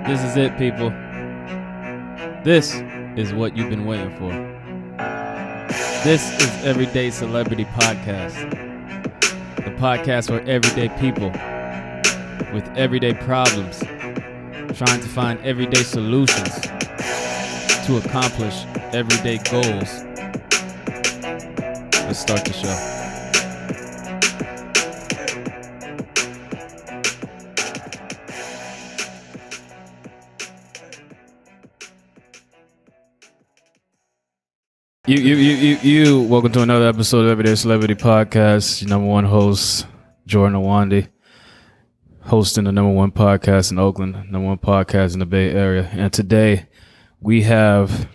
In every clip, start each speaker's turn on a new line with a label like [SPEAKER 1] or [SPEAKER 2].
[SPEAKER 1] This is it, people. This is what you've been waiting for. This is Everyday Celebrity Podcast. The podcast for everyday people with everyday problems, trying to find everyday solutions to accomplish everyday goals. Let's start the show. You. Welcome to another episode of Everyday Celebrity Podcast. Your number one host, Jordan Awandi, hosting the number one podcast in Oakland, number one podcast in the Bay Area. And today we have,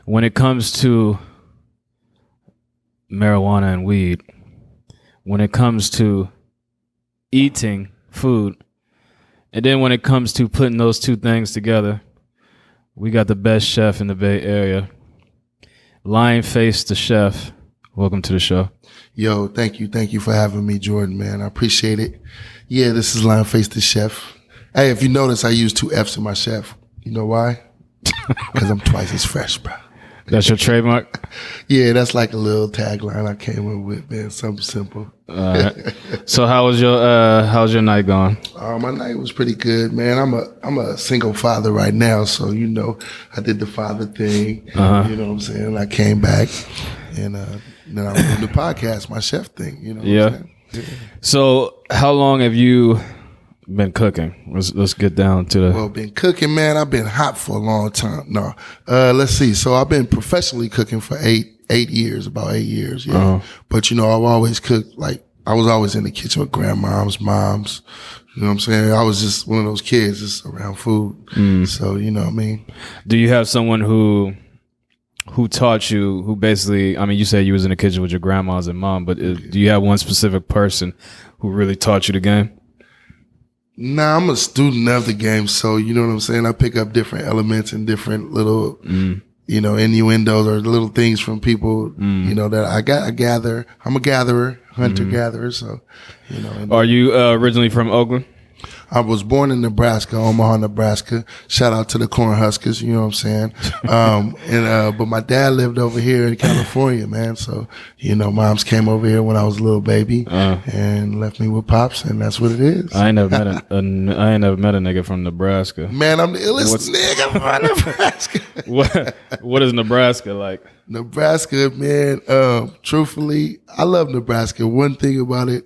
[SPEAKER 1] when it comes to marijuana and weed, when it comes to eating food, and then when it comes to putting those two things together, we got the best chef in the Bay Area, Lionface Da Ceff. Welcome to the show.
[SPEAKER 2] Yo, thank you. Thank you for having me, Jordan, man. I appreciate it. Yeah, this is Lionface Da Ceff. Hey, if you notice, I use two F's in my chef. You know why? Because I'm twice as fresh, bro.
[SPEAKER 1] That's your trademark?
[SPEAKER 2] Yeah, that's like a little tagline I came up with, man. Something simple.
[SPEAKER 1] All right. So how's your night going?
[SPEAKER 2] My night was pretty good, man. I'm a single father right now, so you know, I did the father thing. You know what I'm saying? I came back, and then I was doing the podcast, my chef thing. You know what I'm saying? Yeah.
[SPEAKER 1] So how long have you been cooking? Let's get down to the...
[SPEAKER 2] Well, been cooking, man. I've been hot for a long time. No, let's see. So I've been professionally cooking for eight years, about 8 years. Yeah. But you know, I've always cooked, like, I was always in the kitchen with grandmoms, moms. You know what I'm saying? I was just one of those kids just around food. So, you know what I mean?
[SPEAKER 1] Do you have someone who taught you, who basically, I mean, you said you was in the kitchen with your grandmas and mom, but do you have one specific person who really taught you the game?
[SPEAKER 2] Nah, I'm a student of the game, so you know what I'm saying? I pick up different elements and different little, you know, innuendos or little things from people, you know, that I gather. I'm a gatherer, hunter-gatherer, so, you know.
[SPEAKER 1] Are you originally from Oakland?
[SPEAKER 2] I was born in Nebraska, Omaha, Nebraska. Shout out to the Cornhuskers, you know what I'm saying? But my dad lived over here in California, man. So, you know, moms came over here when I was a little baby and left me with pops, and that's what it is.
[SPEAKER 1] I ain't never met a nigga from Nebraska.
[SPEAKER 2] Man, I'm the illest nigga from Nebraska.
[SPEAKER 1] What is Nebraska like?
[SPEAKER 2] Nebraska, man, truthfully, I love Nebraska. One thing about it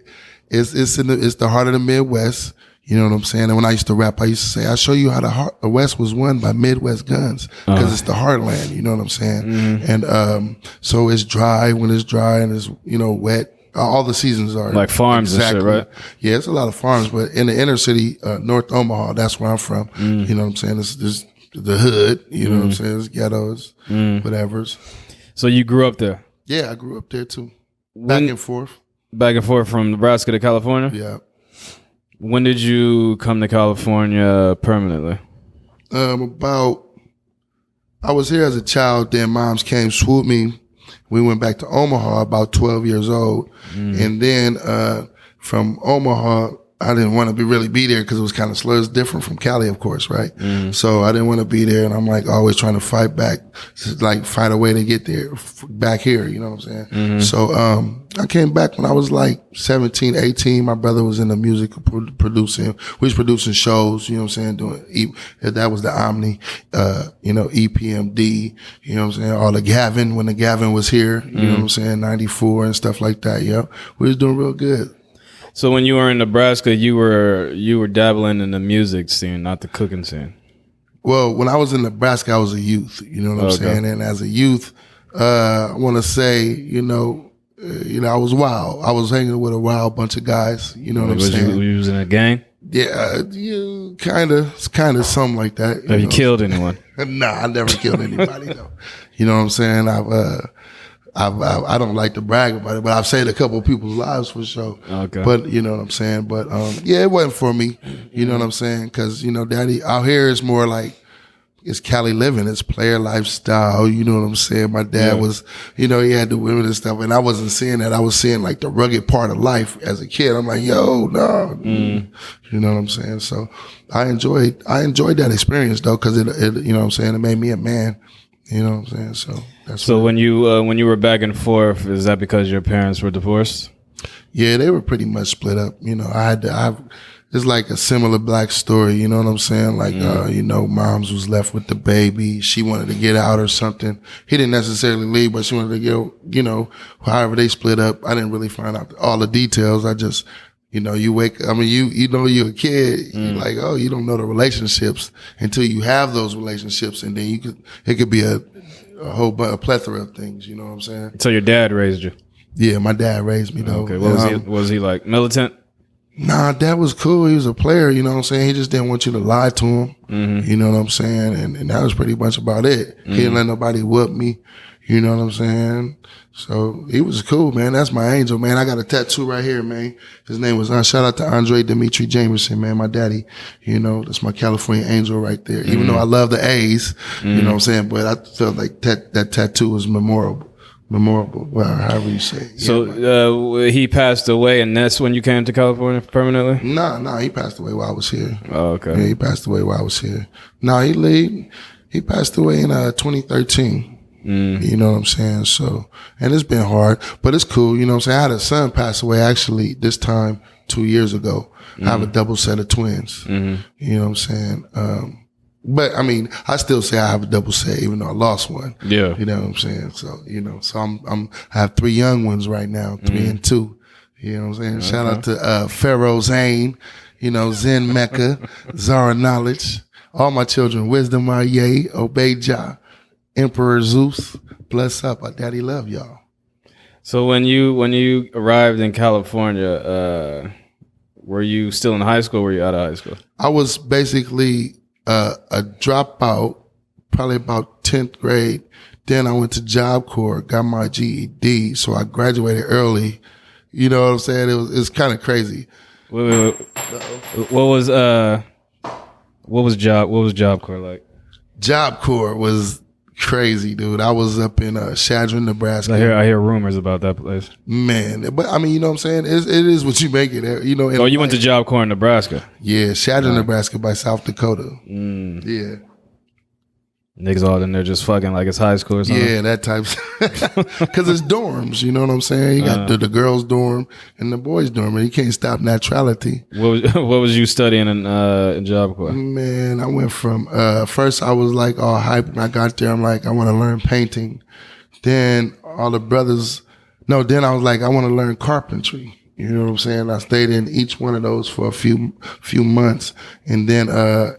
[SPEAKER 2] is it's the heart of the Midwest. You know what I'm saying? And when I used to rap, I used to say, I'll show you how the West was won by Midwest guns, because it's the heartland. You know what I'm saying? And so it's dry when it's dry, and it's, you know, wet. All the seasons are
[SPEAKER 1] like farms and shit, right?
[SPEAKER 2] Yeah, it's a lot of farms, but in the inner city, North Omaha, that's where I'm from. You know what I'm saying? It's the hood. You know what I'm saying? It's ghettos, whatever's.
[SPEAKER 1] So you grew up there?
[SPEAKER 2] Yeah, I grew up there too. Back and forth
[SPEAKER 1] from Nebraska to California?
[SPEAKER 2] Yeah.
[SPEAKER 1] When did you come to California permanently?
[SPEAKER 2] I was here as a child, then moms came, swooped me. We went back to Omaha about 12 years old. And then from Omaha, I didn't want to really be there because it was kind of slow. It's different from Cali, of course, right? So I didn't want to be there, and I'm like always trying to fight back, like find a way to get there, back here, you know what I'm saying? So I came back when I was like 17, 18. My brother was in the music producing. We was producing shows, you know what I'm saying? That was the Omni, you know, EPMD, you know what I'm saying? All the Gavin, when the Gavin was here, you know what I'm saying? 94 and stuff like that, yeah. We was doing real good.
[SPEAKER 1] So when you were in Nebraska, you were dabbling in the music scene, not the cooking scene.
[SPEAKER 2] Well, when I was in Nebraska, I was a youth. You know what I'm saying? And as a youth, I want to say, you know, I was wild. I was hanging with a wild bunch of guys. You know what I'm saying?
[SPEAKER 1] You was in a gang?
[SPEAKER 2] Yeah, you kind of something like that.
[SPEAKER 1] Have you killed anyone?
[SPEAKER 2] Nah, I never killed anybody though. You know what I'm saying? I don't like to brag about it, but I've saved a couple of people's lives for sure.
[SPEAKER 1] Okay.
[SPEAKER 2] But you know what I'm saying? But yeah, it wasn't for me. You know what I'm saying? Because, you know, daddy, out here is more like it's Cali living, it's player lifestyle. You know what I'm saying? My dad was, you know, he had the women and stuff, and I wasn't seeing that. I was seeing like the rugged part of life as a kid. I'm like, yo, no, you know what I'm saying? So I enjoyed that experience though, because it, you know what I'm saying, it made me a man. You know what I'm saying? So that's
[SPEAKER 1] when you were back and forth, is that because your parents were divorced?
[SPEAKER 2] Yeah, they were pretty much split up. You know, it's like a similar black story, you know what I'm saying? Like, you know, moms was left with the baby. She wanted to get out or something. He didn't necessarily leave, but she wanted to go, you know, however they split up. I didn't really find out all the details. I just, you know, you know, you're a kid. You're like, oh, you don't know the relationships until you have those relationships. And then it could be a a plethora of things, you know what I'm saying?
[SPEAKER 1] So your dad raised you?
[SPEAKER 2] Yeah, my dad raised me though.
[SPEAKER 1] Okay. Was he like militant?
[SPEAKER 2] Nah, Dad was cool. He was a player, you know what I'm saying? He just didn't want you to lie to him. You know what I'm saying? And that was pretty much about it. He didn't let nobody whoop me. You know what I'm saying? So he was cool, man. That's my angel, man. I got a tattoo right here, man. His name was, shout out to Andre Dimitri Jamerson, man. My daddy, you know, that's my California angel right there. Even though I love the A's, you know what I'm saying? But I felt like that tattoo was memorable, well, however you say it.
[SPEAKER 1] So he passed away, and that's when you came to California permanently?
[SPEAKER 2] No, he passed away while I was here.
[SPEAKER 1] Oh, okay.
[SPEAKER 2] Yeah, he passed away while I was here. No, he passed away in 2013. You know what I'm saying? So, and it's been hard, but it's cool. You know what I'm saying? I had a son pass away actually this time 2 years ago. I have a double set of twins. You know what I'm saying? But I mean, I still say I have a double set, even though I lost one. Yeah. You know what I'm saying? So, you know, so I have 3 young ones right now, 3 and 2. You know what I'm saying? Okay. Shout out to Pharaoh Zane, you know, Zen Mecca, Zara Knowledge, all my children, Wisdom Aye, Obey Jah, Emperor Zeus, Bless Up. Our daddy love y'all.
[SPEAKER 1] So when you arrived in California, were you still in high school or were you out of high school?
[SPEAKER 2] I was basically a dropout, probably about 10th grade. Then I went to Job Corps, got my GED, so I graduated early. You know what I'm saying? It's kind of crazy.
[SPEAKER 1] Wait. What was Job Corps like?
[SPEAKER 2] Job Corps was crazy, dude. I was up in Chadron, Nebraska.
[SPEAKER 1] I hear rumors about that place.
[SPEAKER 2] Man, but I mean, you know what I'm saying? It is what you make it. You know.
[SPEAKER 1] You went to Job Corps in Nebraska?
[SPEAKER 2] Yeah, Chadron, Nebraska by South Dakota. Yeah.
[SPEAKER 1] Niggas all in there just fucking like it's high school or something?
[SPEAKER 2] Yeah, that type. Because it's dorms, you know what I'm saying? You got the girls' dorm and the boys' dorm, and you can't stop naturality.
[SPEAKER 1] What was you studying in Job Corps?
[SPEAKER 2] Man, I went from, first I was like all hyped when I got there. I'm like, I want to learn painting. Then all the brothers, then I was like, I want to learn carpentry. You know what I'm saying? I stayed in each one of those for a few months. And then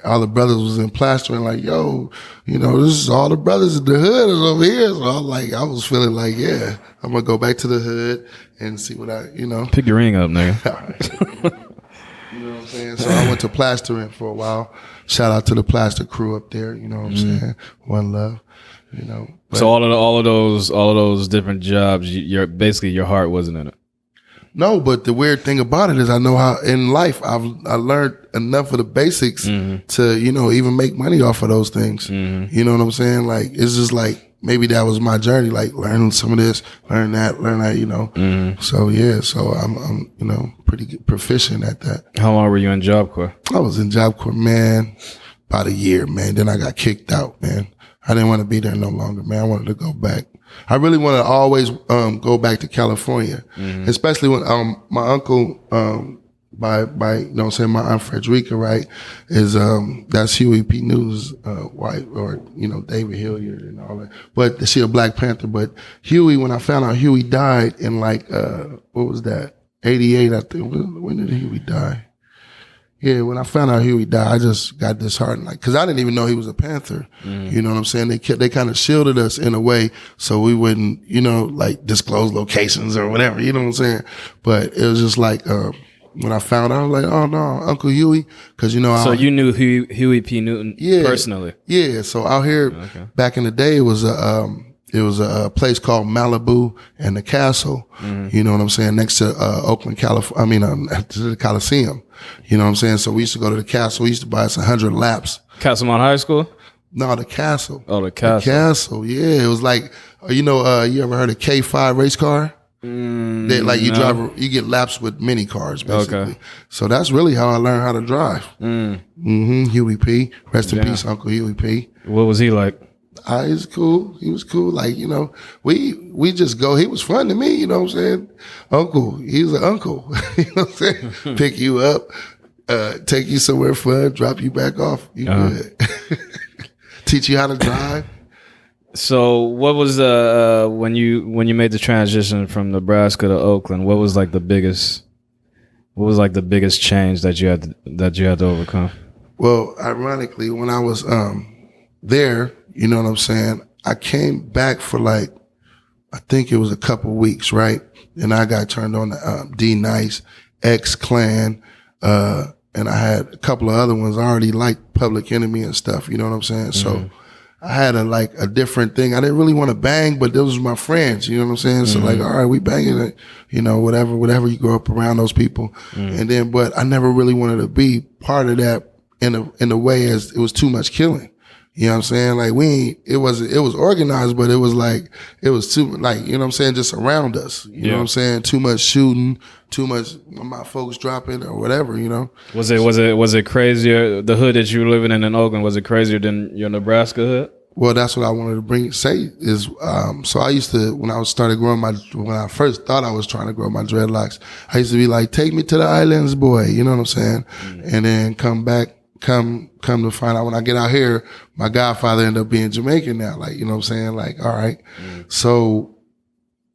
[SPEAKER 2] all the brothers was in plastering like, yo, you know, this is all the brothers in the hood is over here. So I was feeling like, yeah, I'm going to go back to the hood and see what
[SPEAKER 1] Pick your ring up, nigga.
[SPEAKER 2] You know what I'm saying? So I went to plastering for a while. Shout out to the plaster crew up there. You know what I'm saying? One love. You know. But,
[SPEAKER 1] so all of those different jobs, your heart wasn't in it.
[SPEAKER 2] No, but the weird thing about it is I know how in life I learned enough of the basics to, you know, even make money off of those things. You know what I'm saying? Like, it's just like, maybe that was my journey, like learn some of this, learn that, you know. So yeah, so I'm, you know, pretty proficient at that.
[SPEAKER 1] How long were you in Job Corps?
[SPEAKER 2] I was in Job Corps, man, about a year, man. Then I got kicked out, man. I didn't want to be there no longer, man. I wanted to go back. I really want to always go back to California, especially when my uncle, by you know what I'm saying, my Aunt Frederica, right, is that's Huey P. New's wife, or you know, David Hilliard and all that. But she a Black Panther. But Huey, when I found out Huey died in like what was that, 88, I think. When did Huey die? Yeah, when I found out Huey died, I just got disheartened, like, cause I didn't even know he was a Panther. You know what I'm saying? They kind of shielded us in a way so we wouldn't, you know, like disclose locations or whatever. You know what I'm saying? But it was just like when I found out, I was like, oh no, Uncle Huey, cause you know.
[SPEAKER 1] So you knew Huey P. Newton personally?
[SPEAKER 2] Yeah. So out here back in the day, it was a place called Malibu and the Castle. You know what I'm saying? Next to Oakland, California. To the Coliseum. You know what I'm saying? So we used to go to the Castle. We used to buy us 100 laps.
[SPEAKER 1] Castlemont High School?
[SPEAKER 2] No, the Castle.
[SPEAKER 1] Oh, the Castle.
[SPEAKER 2] The Castle, yeah. It was like, you ever heard of K5 race car? They, like you drive, you get laps with mini cars, basically. Okay. So that's really how I learned how to drive. Huey P. Rest in peace, Uncle Huey P.
[SPEAKER 1] What was he like?
[SPEAKER 2] He was cool. He was cool. Like, we just go. He was fun to me, you know what I'm saying? Uncle, he's an uncle. You know what I'm saying? Pick you up, take you somewhere fun, drop you back off. You good. Teach you how to drive.
[SPEAKER 1] So what was when you made the transition from Nebraska to Oakland, what was like the biggest change that you had to overcome?
[SPEAKER 2] Well, ironically, when I was there, you know what I'm saying, I came back for like, I think it was a couple weeks, right? And I got turned on to D Nice, X Clan, and I had a couple of other ones. I already liked Public Enemy and stuff, you know what I'm saying? So I had a different thing. I didn't really want to bang, but those were my friends, you know what I'm saying? So like, all right, we banging it, whatever you grow up around those people. And then, but I never really wanted to be part of that in a way as it was too much killing. You know what I'm saying? Like it was organized, but it was too, like, you know what I'm saying? Just around us, you know what I'm saying? Too much shooting, too much my folks dropping or whatever, you know?
[SPEAKER 1] Was it crazier? The hood that you were living in Oakland, was it crazier than your Nebraska hood?
[SPEAKER 2] Well, that's what I wanted to say is, so I used to, when I first thought I was trying to grow my dreadlocks, I used to be like, take me to the islands, boy, you know what I'm saying? And then come to find out when I get out here, my godfather ended up being Jamaican now, like, you know what I'm saying? Like, all right. So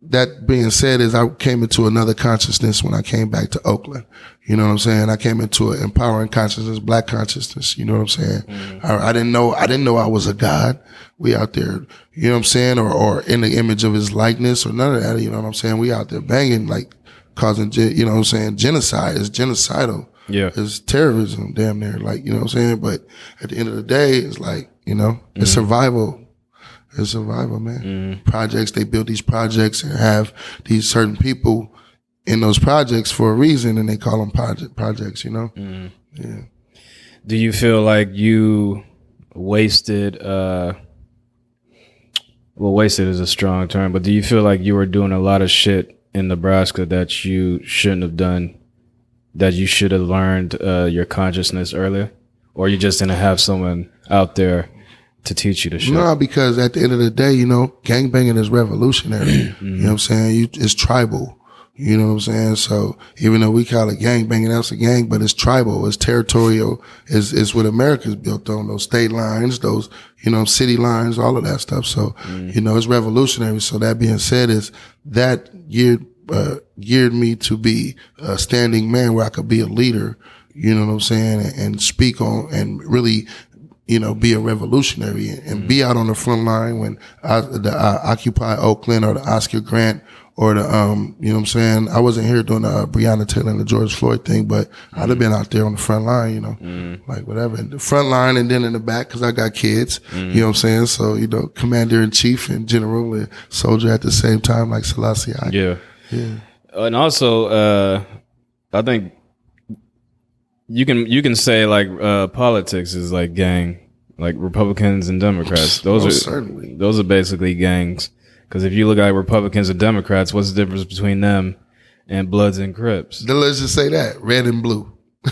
[SPEAKER 2] that being said is I came into another consciousness when I came back to Oakland. You know what I'm saying? I came into an empowering consciousness, black consciousness. You know what I'm saying? I didn't know I was a god. We out there, you know what I'm saying? Or in the image of his likeness or none of that. You know what I'm saying? We out there banging, like causing, you know what I'm saying? Genocide is genocidal.
[SPEAKER 1] Yeah.
[SPEAKER 2] It's terrorism, damn near, like, you know what I'm saying? But at the end of the day, it's like, it's survival. It's survival, man. Projects, they build these projects and have these certain people in those projects for a reason, and they call them projects, you know? Yeah.
[SPEAKER 1] Do you feel like you wasted, wasted is a strong term, but do you feel like you were doing a lot of shit in Nebraska that you shouldn't have done? That you should have learned your consciousness earlier? Or you just didn't have someone out there to teach you the shit?
[SPEAKER 2] No, because at the end of the day, gangbanging is revolutionary. You know what I'm saying? It's tribal. You know what I'm saying? So even though we call it gangbanging, that's a gang, but it's tribal, it's territorial, it's what America's built on, those state lines, those, city lines, all of that stuff. So, it's revolutionary. So that being said, is that geared me to be a standing man where I could be a leader, you know what I'm saying, and speak on and really, be a revolutionary and be out on the front line when the Occupy Oakland or the Oscar Grant or the, you know what I'm saying? I wasn't here doing the Breonna Taylor and the George Floyd thing, but I'd have been out there on the front line, like whatever. In the front line and then in the back, cause I got kids, you know what I'm saying? So, commander in chief and general and soldier at the same time, like Selassie.
[SPEAKER 1] Yeah. And also, I think you can say like politics is like gang, like Republicans and Democrats. Those are basically gangs. Because if you look at Republicans and Democrats, what's the difference between them and Bloods and Crips?
[SPEAKER 2] Then let's just say that red and blue.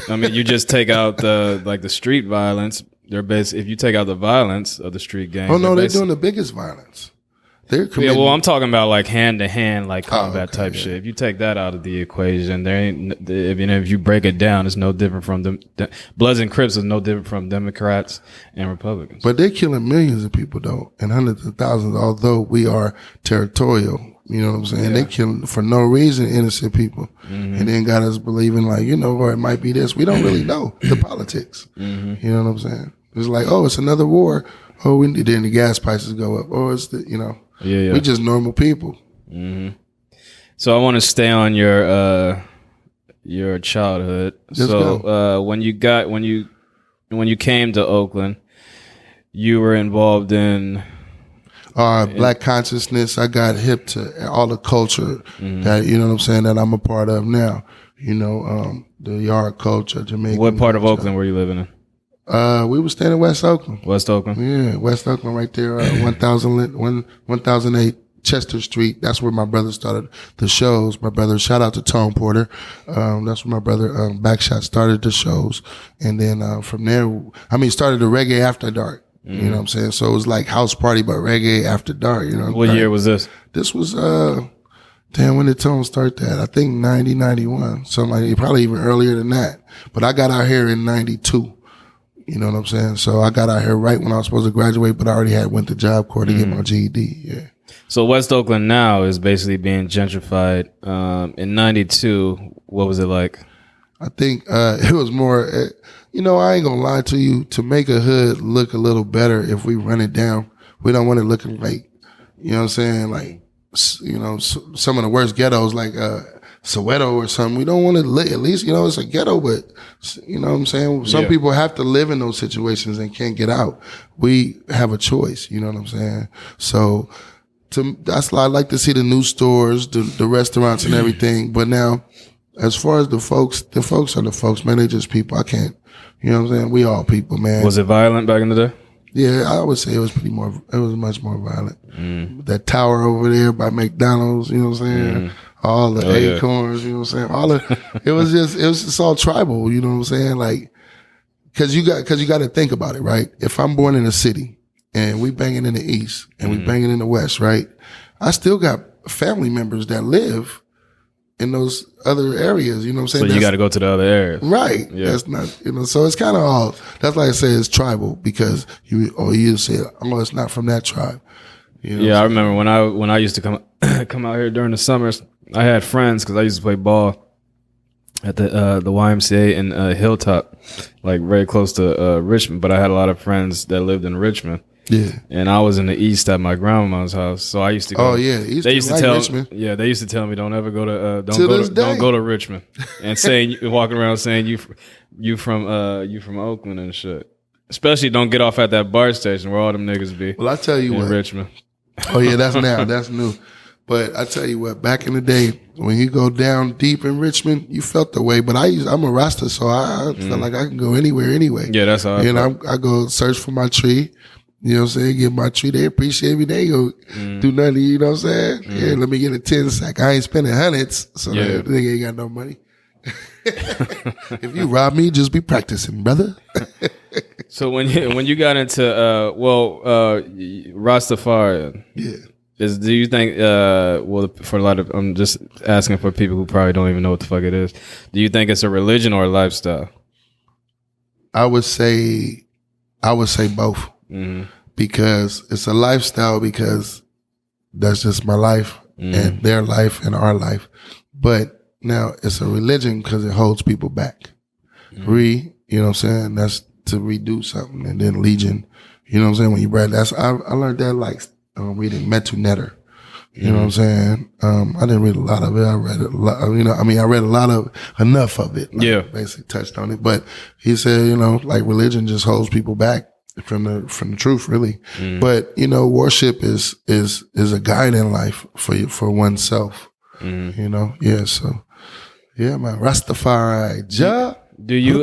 [SPEAKER 1] I mean, you just take out the street violence. If you take out the violence of the street gangs.
[SPEAKER 2] Oh no, they're doing the biggest violence.
[SPEAKER 1] I'm talking about like hand to hand, like combat type shit. If you take that out of the equation, there ain't. If you break it down, it's no different from them. Bloods and Crips is no different from Democrats and Republicans.
[SPEAKER 2] But they're killing millions of people though, and hundreds of thousands. Although we are territorial, you know what I'm saying? Yeah. They killing for no reason innocent people, and then got us believing like or it might be this. We don't really know the politics. You know what I'm saying? It's like it's another war. Then the gas prices go up. It's the
[SPEAKER 1] Yeah.
[SPEAKER 2] We just normal people.
[SPEAKER 1] So I want to stay on your childhood. When you came to Oakland, you were involved in
[SPEAKER 2] black consciousness. I got hip to all the culture that what I'm saying, that I'm a part of now. The yard culture, Jamaican.
[SPEAKER 1] What part of
[SPEAKER 2] culture.
[SPEAKER 1] Oakland were you living in?
[SPEAKER 2] We were staying in West Oakland.
[SPEAKER 1] West Oakland.
[SPEAKER 2] Yeah, West Oakland right there, 1008 Chester Street. That's where my brother started the shows. My brother, shout out to Tone Porter. That's where my brother, Backshot, started the shows. And then from there, started the Reggae After Dark. You know what I'm saying? So it was like house party, but reggae after dark, you know.
[SPEAKER 1] What year was this?
[SPEAKER 2] This was, when did Tone start that? I think 90, 91. Something like probably even earlier than that. But I got out here in 92. You know what I'm saying? So I got out here right when I was supposed to graduate, but I already went to Job Corps to get my GED. Yeah.
[SPEAKER 1] So West Oakland now is basically being gentrified. In 92, what was it like?
[SPEAKER 2] I think it was more, I ain't going to lie to you, to make a hood look a little better if we run it down. We don't want it looking like, you know what I'm saying, like, some of the worst ghettos like Soweto or something. We don't want to live, at least, it's a ghetto, but, you know what I'm saying? Some people have to live in those situations and can't get out. We have a choice, you know what I'm saying? So that's why I like to see the new stores, the restaurants and everything. But now, as far as the folks are the folks, man. They just people. I can't, you know what I'm saying? We all people, man.
[SPEAKER 1] Was it violent back in the day?
[SPEAKER 2] Yeah, I would say it was much more violent. That tower over there by McDonald's, you know what I'm saying? All the acorns, you know what I'm saying? It was just all tribal, you know what I'm saying? Like, cause you got to think about it, right? If I'm born in a city and we banging in the East and we banging in the West, right? I still got family members that live in those other areas, you know what I'm saying?
[SPEAKER 1] So you got to go to the other areas.
[SPEAKER 2] Right. Yeah. That's not, so it's kind of all, that's why I say it's tribal, because you say, it's not from that tribe. You know
[SPEAKER 1] I remember when I used to come out here during the summers, I had friends, because I used to play ball at the YMCA in Hilltop, like very close to Richmond, but I had a lot of friends that lived in Richmond.
[SPEAKER 2] Yeah,
[SPEAKER 1] and I was in the East at my grandma's house, so I used to go.
[SPEAKER 2] Oh yeah, East
[SPEAKER 1] they used to
[SPEAKER 2] like
[SPEAKER 1] tell
[SPEAKER 2] Richmond.
[SPEAKER 1] Yeah, they used to tell me don't ever go to don't go to Richmond, and walking around saying you from Oakland and shit. Especially don't get off at that BART station where all them niggas be.
[SPEAKER 2] Well, I tell you what,
[SPEAKER 1] Richmond.
[SPEAKER 2] Oh yeah, that's new. But I tell you what, back in the day, when you go down deep in Richmond, you felt the way. But I'm a Rasta, so I felt like I can go anywhere anyway.
[SPEAKER 1] Yeah, that's how
[SPEAKER 2] I go search for my tree. You know what I'm saying? Get my tree. They appreciate me. They ain't gonna do nothing. You know what I'm saying? Yeah, let me get a 10 sack. I ain't spending hundreds, so that nigga ain't got no money. If you rob me, just be practicing, brother.
[SPEAKER 1] So when you got into Rastafari, do you think for a lot of, I'm just asking for people who probably don't even know what the fuck it is. Do you think it's a religion or a lifestyle?
[SPEAKER 2] I would say both. Because it's a lifestyle, because that's just my life and their life and our life. But now it's a religion because it holds people back. You know what I'm saying? That's to redo something. And then legion, you know what I'm saying? When you read that, I learned that like reading Metu Netter. You know what I'm saying? I didn't read a lot of it. I read a lot, I read enough of it. Like, basically touched on it. But he said, like religion just holds people back from the truth, really. But worship is a guide in life for oneself. Yeah. So yeah, man, Rastafari.
[SPEAKER 1] Do you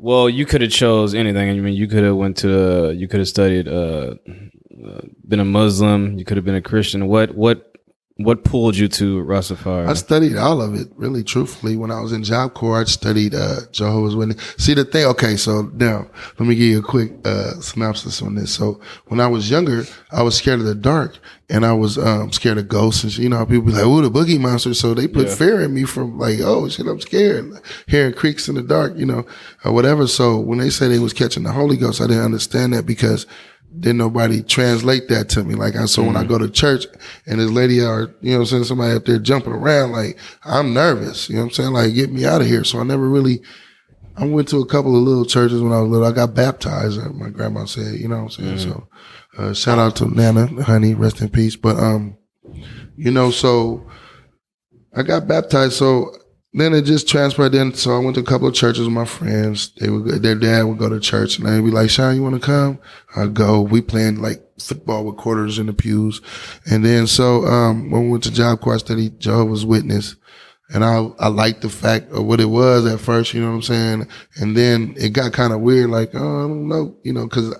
[SPEAKER 1] well, you could have chose anything. I mean, you could have studied, been a Muslim. You could have been a Christian. What pulled you to Rastafari?
[SPEAKER 2] I studied all of it, really, truthfully. When I was in Job Corps, I studied Jehovah's Witness. See, the thing, okay, so now, let me give you a quick synopsis on this. So when I was younger, I was scared of the dark, and I was scared of ghosts. And you know how people be like, "Ooh, the boogie monster." So they put fear in me from like, "Oh, shit, I'm scared." Hearing creaks in the dark, or whatever. So when they said they was catching the Holy Ghost, I didn't understand that because didn't nobody translate that to me. Like when I go to church and this lady somebody up there jumping around, like I'm nervous, you know what I'm saying? Like get me out of here. So I went to a couple of little churches when I was little. I got baptized, my grandma said, you know what I'm saying? So, shout out to Nana, honey, rest in peace. But, so I got baptized. So then it just transferred in. So I went to a couple of churches with my friends. Their dad would go to church and they'd be like, "Sean, you want to come?" I'd go. We playing like football with quarters in the pews. And then when we went to Job Corps, I studied Jehovah's Witness. And I liked the fact of what it was at first, you know what I'm saying? And then it got kind of weird, like, oh, I don't know, you know, cause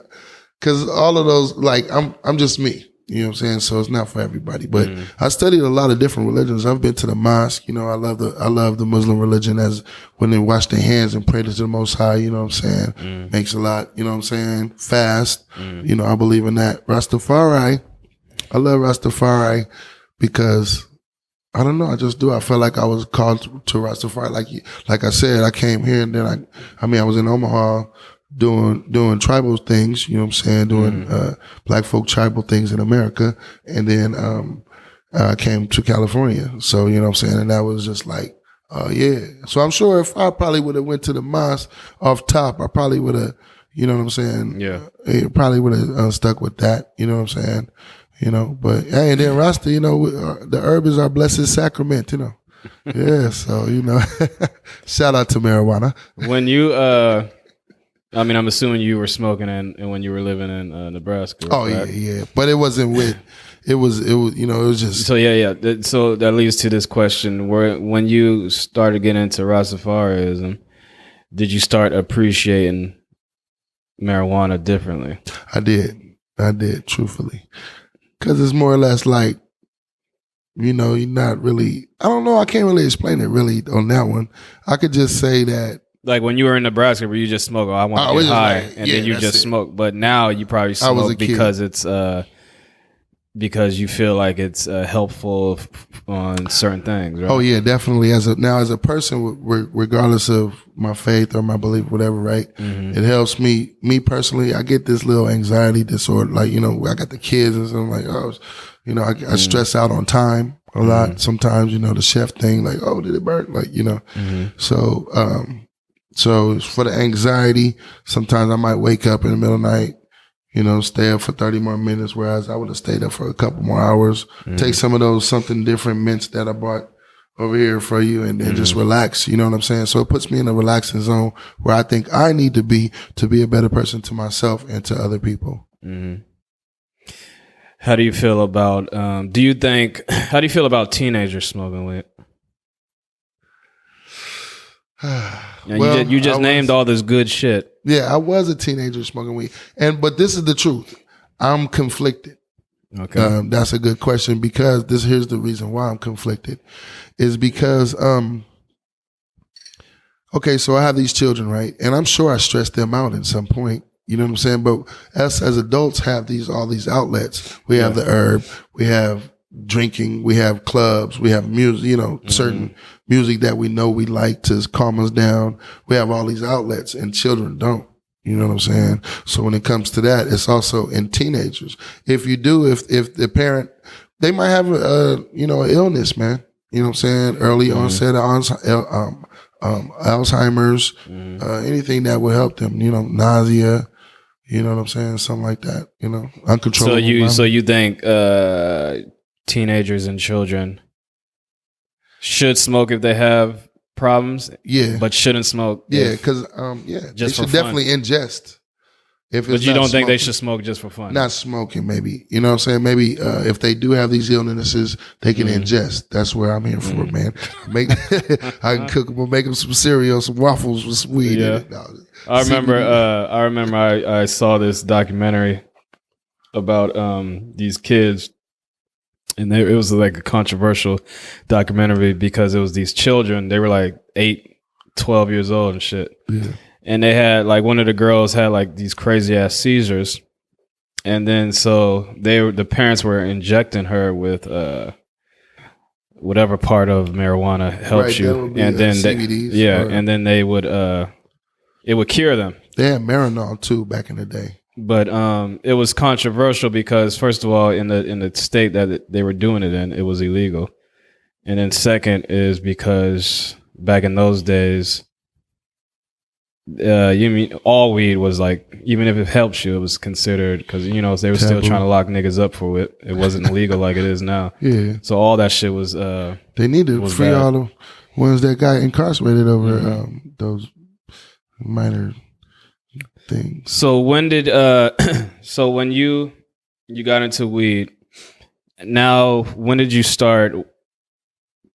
[SPEAKER 2] all of those, like, I'm just me, you know what I'm saying? So it's not for everybody, but I studied a lot of different religions. I've been to the mosque, you know, I love the Muslim religion as when they wash their hands and pray to the Most High, you know what I'm saying? Makes a lot, you know what I'm saying? Fast, you know, I believe in that. Rastafari, I love Rastafari because I don't know. I just do. I felt like I was called to Rastafari. Like I said, I came here and then I was in Omaha doing tribal things, you know what I'm saying? Doing, black folk tribal things in America. And then, I came to California. So, you know what I'm saying? And that was just like, yeah. So I'm sure if I probably would have went to the mosque off top, I probably would have, you know what I'm saying?
[SPEAKER 1] Yeah.
[SPEAKER 2] It probably would have stuck with that, you know what I'm saying? You know, but hey, and then Rasta, you know, the herb is our blessed sacrament, you know. Yeah, so, you know, shout out to marijuana.
[SPEAKER 1] When you, I mean, I'm assuming you were smoking and when you were living in Nebraska.
[SPEAKER 2] Oh,
[SPEAKER 1] right?
[SPEAKER 2] yeah. But it wasn't with, it was, you know, it was just.
[SPEAKER 1] So, yeah. So that leads to this question. When you started getting into Rastafarianism, did you start appreciating marijuana differently?
[SPEAKER 2] I did, truthfully. Because it's more or less like, you know, you're not really, I don't know, I can't really explain it really on that one. I could just say that.
[SPEAKER 1] Like when you were in Nebraska, where you just smoke, I want to get high, like, and then you just smoke. But now you probably smoke because it's because you feel like it's helpful on certain things, right?
[SPEAKER 2] Oh yeah, definitely. As a person, regardless of my faith or my belief, whatever, right? It helps me personally. I get this little anxiety disorder, like, you know, I got the kids and so I'm like, oh, you know, I stress out on time a lot. Sometimes, you know, the chef thing, like, oh, did it burn? Like, you know, so for the anxiety, sometimes I might wake up in the middle of the night, you know, stay up for 30 more minutes, whereas I would have stayed up for a couple more hours. Take some of those something different mints that I bought over here for you and just relax. You know what I'm saying? So it puts me in a relaxing zone where I think I need to be a better person to myself and to other people.
[SPEAKER 1] How do you feel about, how do you feel about teenagers smoking weed? You just named all this good shit.
[SPEAKER 2] Yeah, I was a teenager smoking weed. But this is the truth. I'm conflicted.
[SPEAKER 1] Okay.
[SPEAKER 2] That's a good question because here's the reason why I'm conflicted is because, okay, so I have these children, right? And I'm sure I stressed them out at some point. You know what I'm saying? But us as adults have all these outlets. We have the herb, we have drinking, we have clubs, we have music, you know, certain music that we know we like to calm us down. We have all these outlets and children don't. You know what I'm saying? So when it comes to that, it's also in teenagers. If the parent, they might have you know, an illness, man. You know what I'm saying? Early onset of Alzheimer's, anything that will help them, you know, nausea, you know what I'm saying? Something like that, you know, uncontrollable.
[SPEAKER 1] So you think teenagers and children should smoke if they have problems, but shouldn't smoke.
[SPEAKER 2] Because they should definitely ingest. But
[SPEAKER 1] you don't think they should smoke just for fun?
[SPEAKER 2] Not smoking, maybe. You know what I'm saying? Maybe if they do have these illnesses, they can ingest. That's where I'm here for, man. I can cook them, make them some cereal, some waffles with some weed in it. No,
[SPEAKER 1] I remember I saw this documentary about these kids. And it was like a controversial documentary because it was these children. They were like 8, 12 years old and shit. Yeah. And they had like one of the girls had like these crazy ass seizures. And then so the parents were injecting her with whatever part of marijuana helps you. And then CBDs, and then they would it would cure them.
[SPEAKER 2] They had Marinol too back in the day.
[SPEAKER 1] But it was controversial because, first of all, in the state that they were doing it in, it was illegal. And then second is because back in those days, you mean all weed was like, even if it helps you, it was considered, because, you know, they were still trying to lock niggas up for it. It wasn't illegal like it is now. Yeah. So all that shit was
[SPEAKER 2] they need to free all the ones that got incarcerated over those minor things.
[SPEAKER 1] So when did so when you got into weed, now when did you start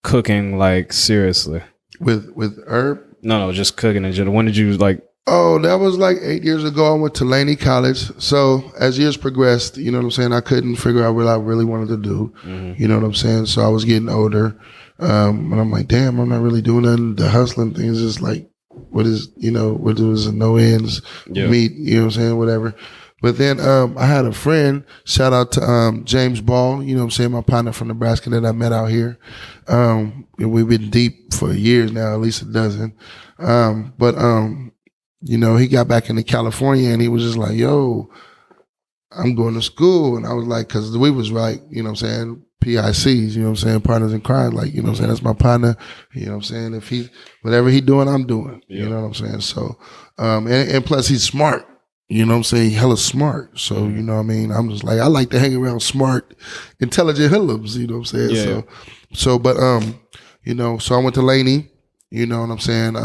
[SPEAKER 1] cooking, like, seriously?
[SPEAKER 2] With herb?
[SPEAKER 1] No, just cooking in general. When did you, like...
[SPEAKER 2] Oh, that was like 8 years ago. I went to Laney College. So as years progressed, you know what I'm saying, I couldn't figure out what I really wanted to do. You know what I'm saying? So I was getting older. And I'm like, damn, I'm not really doing nothing. The hustling thing is just like, what is a no ends meat, you know what I'm saying, whatever. But then I had a friend, shout out to James Ball, you know what I'm saying, my partner from Nebraska that I met out here. And we've been deep for years now, at least a dozen. You know, he got back into California and he was just like, yo, I'm going to school. And I was like, because we was like, you know what I'm saying, PICs, you know what I'm saying, partners in crime, like, you know what I'm saying, that's my partner, you know what I'm saying, if he, whatever he doing, I'm doing, you know what I'm saying, so, and plus he's smart, you know what I'm saying, hella smart, so, you know what I mean, I'm just like, I like to hang around smart, intelligent hoodlums, you know what I'm saying, you know, so I went to Laney, you know what I'm saying,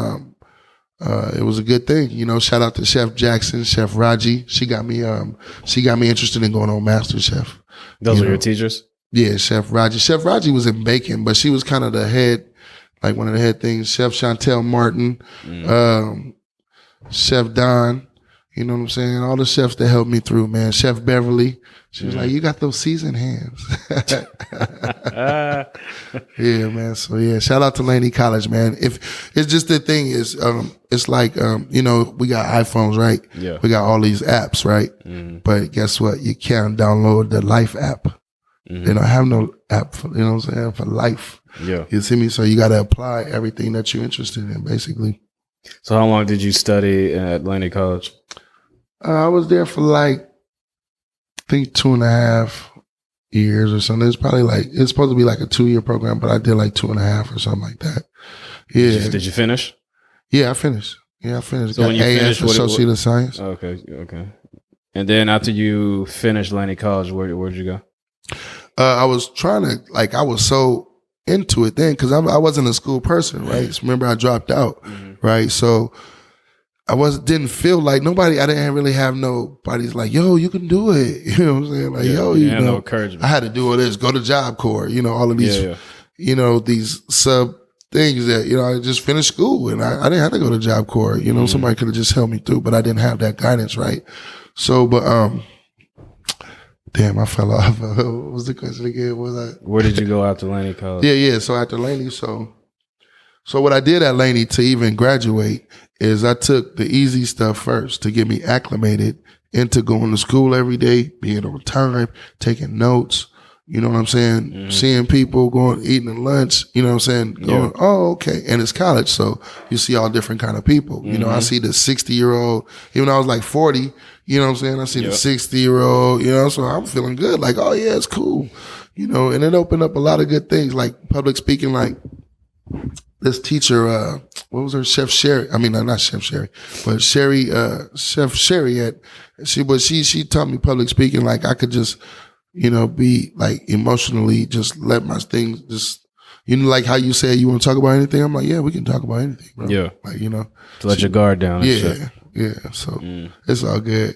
[SPEAKER 2] it was a good thing, you know, shout out to Chef Jackson, Chef Raji, she got me interested in going on Master Chef.
[SPEAKER 1] Those are your teachers?
[SPEAKER 2] Yeah, Chef Raji. Chef Raji was in baking, but she was kind of the head, like one of the head things. Chef Chantel Martin, Chef Don, you know what I'm saying? All the chefs that helped me through, man. Chef Beverly, she was like, you got those seasoned hands. Yeah, man. So yeah, shout out to Laney College, man. If it's just the thing is, it's like, you know, we got iPhones, right?
[SPEAKER 1] Yeah.
[SPEAKER 2] We got all these apps, right? But guess what? You can't download the Life app. They don't have no app for, you know what I'm saying, for life. Yeah. You see me? So you got to apply everything that you're interested in, basically.
[SPEAKER 1] So how long did you study at Laney College?
[SPEAKER 2] I was there for like, I think 2.5 years or something. It's probably like, it's supposed to be like a 2-year program, but I did like 2.5 or something like that. Yeah.
[SPEAKER 1] Did you finish?
[SPEAKER 2] Yeah, I finished. So got
[SPEAKER 1] when you finished,
[SPEAKER 2] Associate of Science.
[SPEAKER 1] Okay. And then after you finished Laney College, where'd you go?
[SPEAKER 2] I was trying to, like, I was so into it then because I wasn't a school person, right? So remember, I dropped out, right? So I didn't feel like I didn't really have nobody's like, yo, you can do it. You know what I'm saying? Like, yo, you know, no encouragement. I had to do all this, go to Job Corps, you know, all of these, you know, these sub things that, you know, I just finished school and I didn't have to go to Job Corps. You know, somebody could have just helped me through, but I didn't have that guidance, right? So, damn, I fell off. What was the question again?
[SPEAKER 1] Where did you go after Laney College?
[SPEAKER 2] Yeah. So after Laney, so what I did at Laney to even graduate is I took the easy stuff first to get me acclimated into going to school every day, being on time, taking notes. You know what I'm saying? Seeing people going, eating lunch, you know what I'm saying? Going, oh, okay. And it's college, so you see all different kind of people. You know, I see the 60-year-old, even though I was like 40, you know what I'm saying? I see the 60-year-old, you know, so I'm feeling good. Like, oh yeah, it's cool. You know, and it opened up a lot of good things, like public speaking, like this teacher, what was her? Chef Sherry. I mean, not Chef Sherry, but Chef Sherry she taught me public speaking, like I could just, you know, be like emotionally, just let my things just, you know, like how you say you want to talk about anything. I'm like, yeah, we can talk about anything, bro. Yeah. Like, you know.
[SPEAKER 1] To let your guard down.
[SPEAKER 2] Yeah. So it's all good.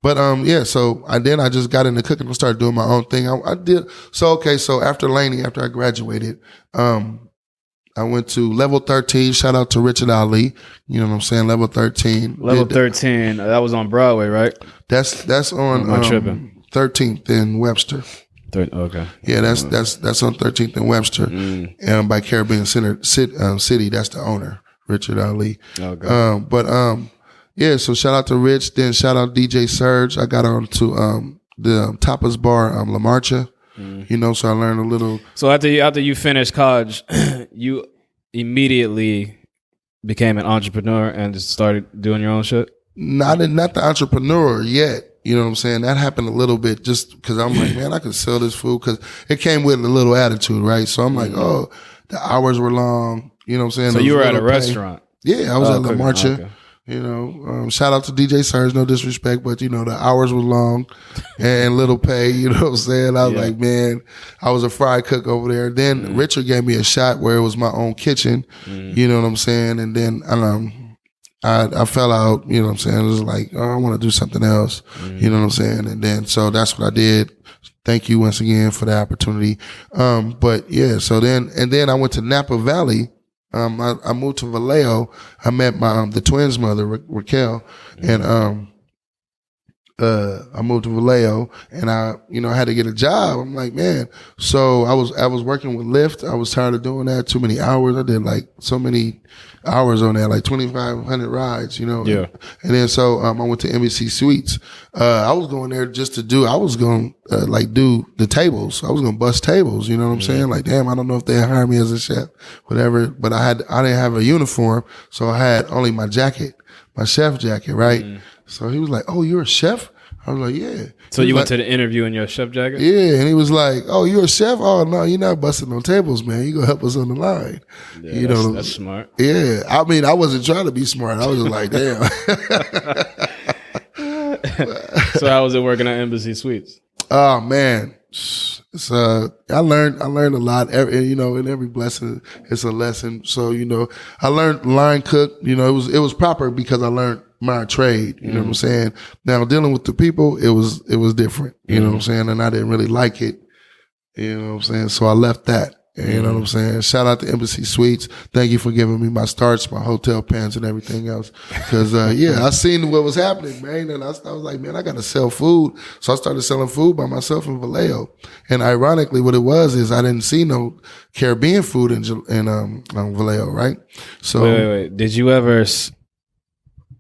[SPEAKER 2] But, so I just got into cooking and started doing my own thing. I did. So after Laney, after I graduated, I went to Level 13. Shout out to Richard Ali. You know what I'm saying? Level 13.
[SPEAKER 1] Level 13. That was on Broadway, right?
[SPEAKER 2] That's on 13th in Webster.
[SPEAKER 1] Okay.
[SPEAKER 2] Yeah, that's on 13th and Webster. And by Caribbean City, that's the owner, Richard Ali. Okay. So shout out to Rich. Then shout out DJ Surge. I got on to the Tapas Bar, La Marcha. You know, so I learned a little. So
[SPEAKER 1] after you finished college, you immediately became an entrepreneur and just started doing your own shit?
[SPEAKER 2] Not the entrepreneur yet. You know what I'm saying? That happened a little bit just because I'm like, man, I could sell this food because it came with a little attitude, right? So I'm like, oh, the hours were long. You know what I'm saying?
[SPEAKER 1] So you were at a restaurant?
[SPEAKER 2] Yeah, I was at La Marcha. Okay. You know, shout out to DJ Surge, no disrespect, but you know, the hours were long and little pay, you know what I'm saying? I was like, man, I was a fry cook over there. Then Richard gave me a shot where it was my own kitchen, you know what I'm saying? And then, I fell out, you know what I'm saying? It was like, oh, I want to do something else, you know what I'm saying? And then, so that's what I did. Thank you once again for the opportunity. But yeah, so then I went to Napa Valley. I moved to Vallejo. I met the twins' mother, Raquel, and I moved to Vallejo, and I had to get a job. I'm like, man. So I was working with Lyft. I was tired of doing that. Too many hours. I did like so many hours on that, like 2,500 rides,
[SPEAKER 1] Yeah.
[SPEAKER 2] And then so I went to NBC Suites. I was going there just to do. I was going to do the tables. I was going to bust tables. You know what I'm saying? Like, damn, I don't know if they hired me as a chef, whatever. But I didn't have a uniform, so I had only my jacket, my chef jacket, right? So he was like, "Oh, you're a chef?" I was like, "Yeah."
[SPEAKER 1] So you went to the interview in your chef jacket?
[SPEAKER 2] Yeah, and he was like, "Oh, you're a chef? Oh no, you're not busting no tables, man. You gonna help us on the line."
[SPEAKER 1] Yeah, that's smart.
[SPEAKER 2] Yeah, I mean, I wasn't trying to be smart. I was just like, "Damn."
[SPEAKER 1] So how was it working at Embassy Suites?
[SPEAKER 2] Oh man, I learned a lot. In every blessing, it's a lesson. So I learned line cook. It was proper because I learned my trade. You know what I'm saying? Now dealing with the people, it was different. You know what I'm saying? And I didn't really like it. You know what I'm saying? So I left that. You know what I'm saying? Shout out to Embassy Suites. Thank you for giving me my starts, my hotel pants, and everything else. Because, I seen what was happening, man. And I was like, man, I got to sell food. So I started selling food by myself in Vallejo. And ironically, what it was is I didn't see no Caribbean food in Vallejo, right? So
[SPEAKER 1] Wait.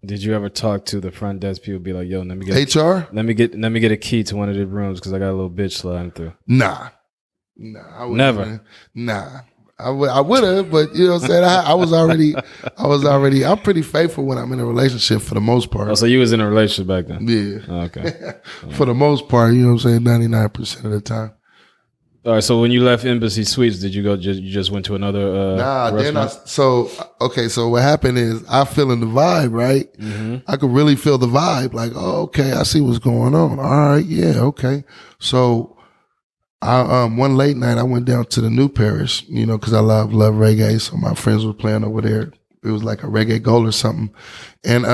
[SPEAKER 1] Did you ever talk to the front desk people? Be like, yo, let me get
[SPEAKER 2] HR.
[SPEAKER 1] Let me get a key to one of the rooms because I got a little bitch sliding through.
[SPEAKER 2] Nah, I wouldn't.
[SPEAKER 1] Never.
[SPEAKER 2] Nah, I would have, but you know what I'm saying. I was already. I'm pretty faithful when I'm in a relationship for the most part.
[SPEAKER 1] Oh, so you was in a relationship back then?
[SPEAKER 2] Yeah.
[SPEAKER 1] Oh, okay.
[SPEAKER 2] For the most part, you know what I'm saying. 99% of the time.
[SPEAKER 1] All right. So when you left Embassy Suites, did you go? You just went to another?
[SPEAKER 2] Restaurant? So what happened is I feeling the vibe, right? I could really feel the vibe. Like, oh, okay, I see what's going on. All right, yeah, okay. So I one late night I went down to the New Parish, because I love reggae. So my friends were playing over there. It was like a reggae goal or something, and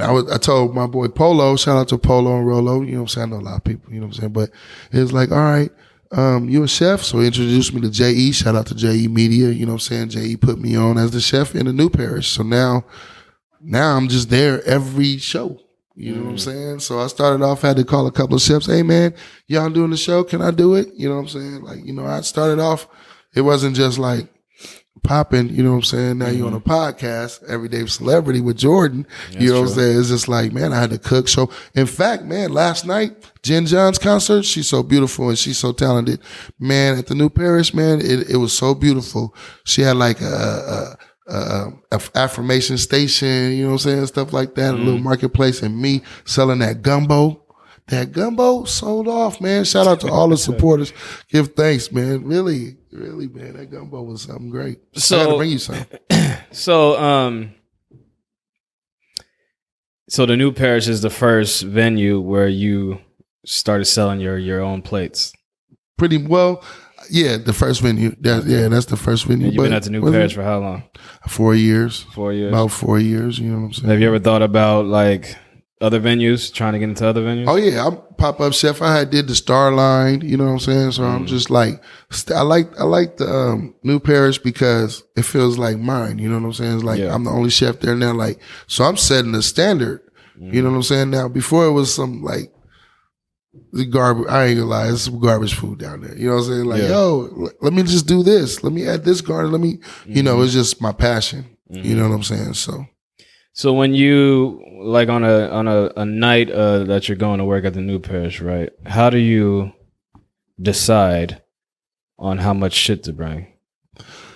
[SPEAKER 2] I told my boy Polo, shout out to Polo and Rolo, you know what I'm saying? I know a lot of people, you know what I'm saying? But it was like, all right, you a chef? So he introduced me to J.E. Shout out to J.E. Media, you know what I'm saying? J.E. put me on as the chef in the New Parish. So now I'm just there every show. You know what I'm saying? So I started off, had to call a couple of chefs. Hey man, y'all doing the show? Can I do it? You know what I'm saying? Like, I started off, it wasn't just like popping, you know what I'm saying? Now you're on a podcast, Everyday Celebrity with Jordan. That's what I'm saying? It's just like, man, I had to cook. So in fact, man, last night, Jen John's concert, she's so beautiful and she's so talented. Man, at the New Parish, man, it was so beautiful. She had like a affirmation station, you know what I'm saying? Stuff like that, a little marketplace, and me selling that gumbo. That gumbo sold off, man. Shout out to all the supporters. Give thanks, man. Really, man. That gumbo was something great. So I had to bring you some.
[SPEAKER 1] So the New Parish is the first venue where you started selling your own plates.
[SPEAKER 2] Pretty well. Yeah, the first venue. That's the first venue.
[SPEAKER 1] And you've been at the New Parish for how long?
[SPEAKER 2] 4 years.
[SPEAKER 1] 4 years.
[SPEAKER 2] About 4 years, you know what I'm saying?
[SPEAKER 1] Have you ever thought about like other venues, trying to get into other venues?
[SPEAKER 2] Oh yeah, I'm pop-up chef. I did the Star Line, you know what I'm saying? So I'm just like, I like the New Parish because it feels like mine, you know what I'm saying? It's like I'm the only chef there now. Like, so I'm setting the standard, you know what I'm saying? Now, before it was some like, the garbage, I ain't gonna lie, it's some garbage food down there. You know what I'm saying? Like, yo, let me just do this. Let me add this garlic. Let me, it's just my passion. You know what I'm saying? So
[SPEAKER 1] when you like on a night that you're going to work at the New Parish, right? How do you decide on how much shit to bring,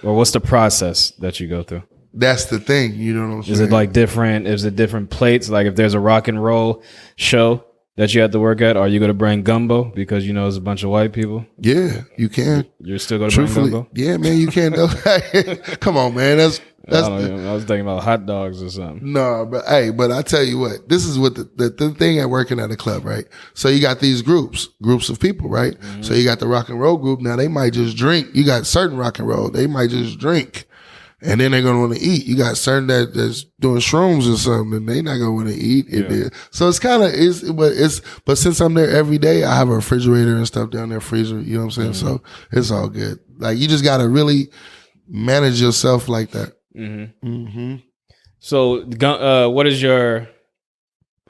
[SPEAKER 1] or what's the process that you go through?
[SPEAKER 2] That's the thing. You know what I'm saying?
[SPEAKER 1] Is it like different? Is it different plates? Like if there's a rock and roll show that you have to work at, are you going to bring gumbo because there's a bunch of white people?
[SPEAKER 2] Yeah, you can.
[SPEAKER 1] You're still going to bring gumbo?
[SPEAKER 2] Yeah, man, you can. Come on, man. That's
[SPEAKER 1] I was thinking about hot dogs or something.
[SPEAKER 2] No, but I tell you what, this is what the thing at working at a club, right? So you got these groups of people, right? So you got the rock and roll group. Now they might just drink. You got certain rock and roll. They might just drink. And then they're gonna want to eat. You got certain that's doing shrooms or something, and they not gonna want to eat. So it's kind of but since I'm there every day, I have a refrigerator and stuff down there, freezer. You know what I'm saying? So it's all good. Like you just gotta really manage yourself like that.
[SPEAKER 1] So what is your?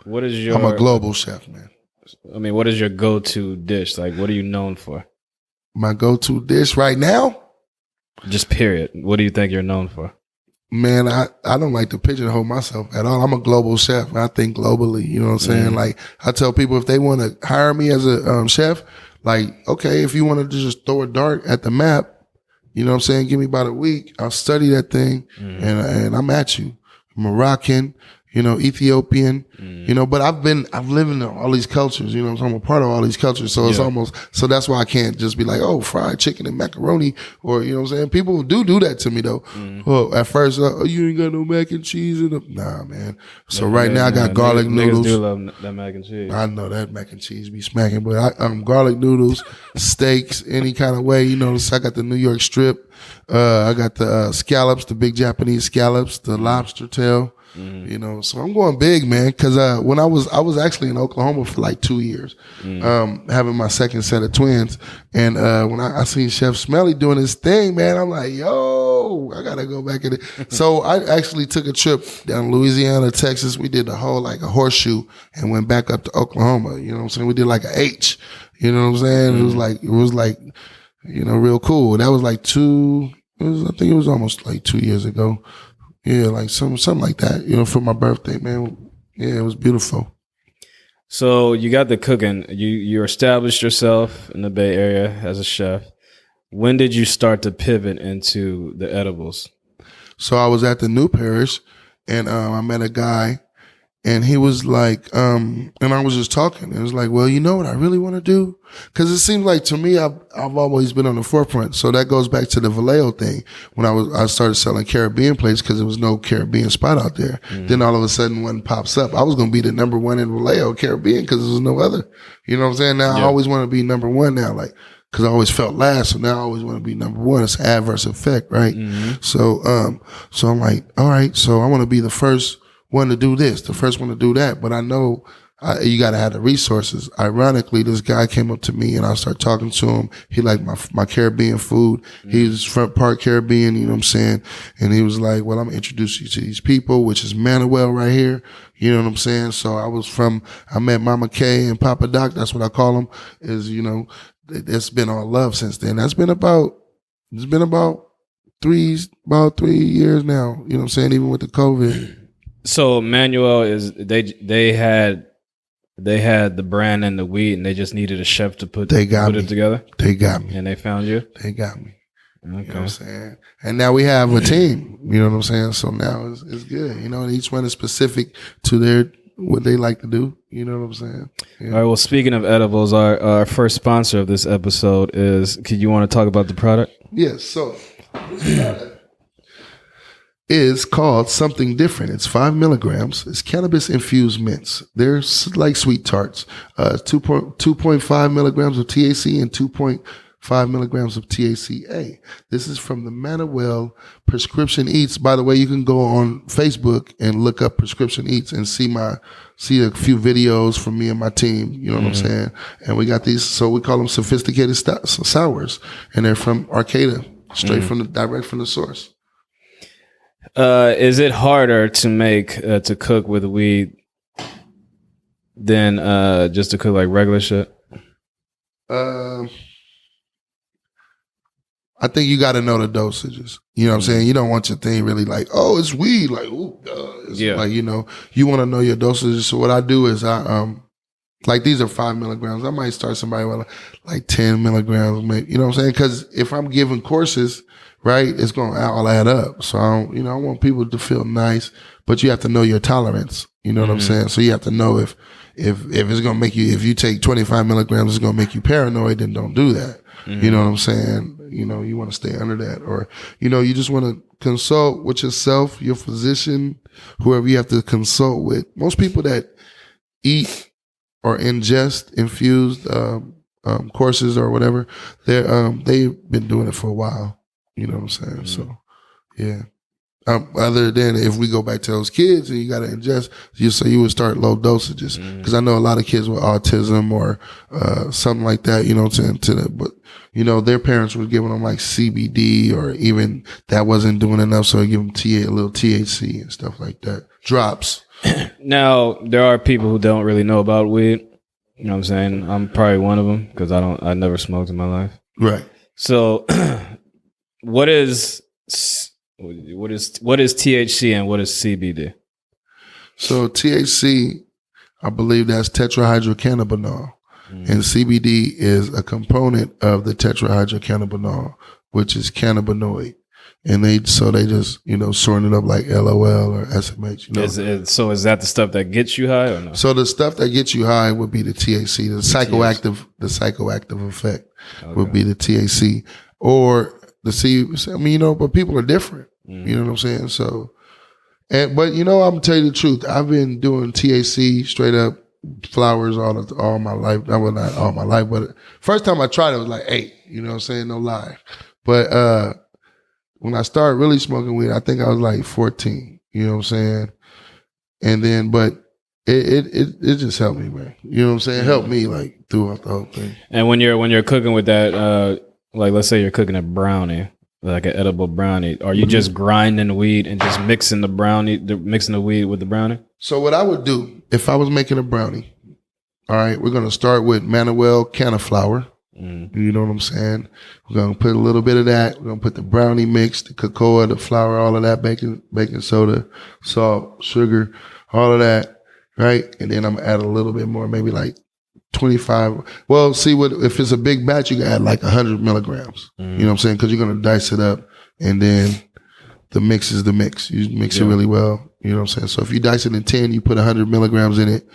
[SPEAKER 1] I'm
[SPEAKER 2] a global chef, man.
[SPEAKER 1] I mean, what is your go-to dish? Like, what are you known for?
[SPEAKER 2] My go-to dish right now.
[SPEAKER 1] Just period. What do you think you're known for?
[SPEAKER 2] Man, I don't like to pigeonhole myself at all. I'm a global chef. I think globally. You know what I'm saying? Like I tell people if they want to hire me as a chef, like, okay, if you want to just throw a dart at the map, you know what I'm saying? Give me about a week. I'll study that thing and I'm at you. Moroccan, you know, Ethiopian, you know, but I've lived in all these cultures, you know, so I'm a part of all these cultures. So it's almost, so that's why I can't just be like, oh, fried chicken and macaroni, or, you know what I'm saying? People do that to me though. Well, at first, you ain't got no mac and cheese in them. Nah, man. So right now I got garlic noodles.
[SPEAKER 1] Niggas do love that mac and cheese.
[SPEAKER 2] I know that mac and cheese be smacking, but garlic noodles, steaks, any kind of way, you know, so I got the New York strip. I got the scallops, the big Japanese scallops, the lobster tail. You know, so I'm going big, man. Cause, when I was actually in Oklahoma for like 2 years, having my second set of twins. And, when I seen Chef Smelly doing his thing, man, I'm like, yo, I gotta go back in it. So I actually took a trip down Louisiana, Texas. We did the whole, like a horseshoe and went back up to Oklahoma. You know what I'm saying? We did like a H, you know what I'm saying? It was like, you know, real cool. That was like I think it was almost like 2 years ago. Yeah, like something like that, you know, for my birthday, man. Yeah, it was beautiful.
[SPEAKER 1] So you got the cooking. You established yourself in the Bay Area as a chef. When did you start to pivot into the edibles?
[SPEAKER 2] So I was at the New Parish, and I met a guy, and he was like, and I was just talking. It was like, well, you know what I really want to do? Because it seems like to me, I've always been on the forefront. So that goes back to the Vallejo thing when I started selling Caribbean plates because there was no Caribbean spot out there. Then all of a sudden one pops up. I was going to be the number one in Vallejo Caribbean because there was no other. You know what I'm saying? Now I always want to be number one now, like, because I always felt last. So now I always want to be number one. It's an adverse effect, right? So I'm like, all right, so I want to be the first one to do this, the first one to do that. But I know you got to have the resources. Ironically, this guy came up to me and I started talking to him. He liked my Caribbean food. He's front part Caribbean, you know what I'm saying? And he was like, well, I'm going to introduce you to these people, which is Manuel right here. You know what I'm saying? So I met Mama K and Papa Doc. That's what I call them, is, you know, it's been all love since then. It's been about 3 years now. You know what I'm saying? Even with the COVID.
[SPEAKER 1] So Manuel they had the brand and the weed, and they just needed a chef to put it together.
[SPEAKER 2] They got me,
[SPEAKER 1] and they found you.
[SPEAKER 2] They got me. Okay. You know what I'm saying? And now we have a team. You know what I'm saying? So now it's good. You know, and each one is specific to what they like to do. You know what I'm saying? Yeah.
[SPEAKER 1] All right. Well, speaking of edibles, our first sponsor of this episode is. Could you want to talk about the product?
[SPEAKER 2] Yes. So this product is called something different. It's 5 milligrams. It's cannabis infused mints. They're like sweet tarts. 2.5 milligrams of THC and 2.5 milligrams of THCA. This is from the Manuel Prescription Eats. By the way, you can go on Facebook and look up Prescription Eats and see a few videos from me and my team. You know what I'm saying? And we got these, so we call them sophisticated sours, and they're from Arcata, straight direct from the source.
[SPEAKER 1] Is it harder to make to cook with weed than just to cook like regular shit?
[SPEAKER 2] I think you got to know the dosages. You know what I'm saying? You don't want your thing really like, oh, it's weed. Like, ooh, it's like, you know, you want to know your dosages. So what I do is like these are 5 milligrams. I might start somebody with like 10 milligrams, maybe, you know what I'm saying? Because if I'm giving courses, right, it's going to all add up. So I want people to feel nice, but you have to know your tolerance. You know what I'm saying? So you have to know if it's going to make you, if you take 25 milligrams, it's going to make you paranoid, then don't do that. You know what I'm saying? You know, you want to stay under that, or, you know, you just want to consult with yourself, your physician, whoever you have to consult with. Most people that eat or ingest infused courses or whatever, they've been doing it for a while. You know what I'm saying? So, yeah. Other than if we go back to those kids and you got to ingest, you would start low dosages. Because I know a lot of kids with autism or something like that, you know what I'm saying, but, you know, their parents were giving them like CBD or even that wasn't doing enough, so they give them a little THC and stuff like that. Drops.
[SPEAKER 1] Now, there are people who don't really know about weed. You know what I'm saying? I'm probably one of them because I never smoked in my life.
[SPEAKER 2] Right.
[SPEAKER 1] So what is THC and what is CBD?
[SPEAKER 2] So THC, I believe that's tetrahydrocannabinol, and CBD is a component of the tetrahydrocannabinol, which is cannabinoid. And they just, you know, sorting it up like LOL or SMH. You know?
[SPEAKER 1] So is that the stuff that gets you high or no?
[SPEAKER 2] So the stuff that gets you high would be the THC. The psychoactive effect would be the THC. Or the C. I mean, you know, but people are different. You know what I'm saying? So, but you know, I'm gonna tell you the truth. I've been doing THC straight up flowers all my life. Well, not all my life, but first time I tried it was like 8. You know what I'm saying? No lie. But when I started really smoking weed, I think I was like 14. You know what I'm saying? And then, but it just helped me, man. You know what I'm saying? It helped me like throughout the whole thing.
[SPEAKER 1] And when you're cooking with that, like let's say you're cooking a brownie, like an edible brownie, are you just grinding weed and just mixing the weed with the brownie?
[SPEAKER 2] So what I would do if I was making a brownie, all right, we're gonna start with Manuel canna flour. You know what I'm saying? We're going to put a little bit of that. We're going to put the brownie mix, the cocoa, the flour, all of that, baking soda, salt, sugar, all of that, right? And then I'm going to add a little bit more, maybe like 25. Well, see, if it's a big batch, you can add like 100 milligrams. You know what I'm saying? Because you're going to dice it up, and then the mix is the mix. You mix it really well. You know what I'm saying? So if you dice it in 10, you put 100 milligrams in it,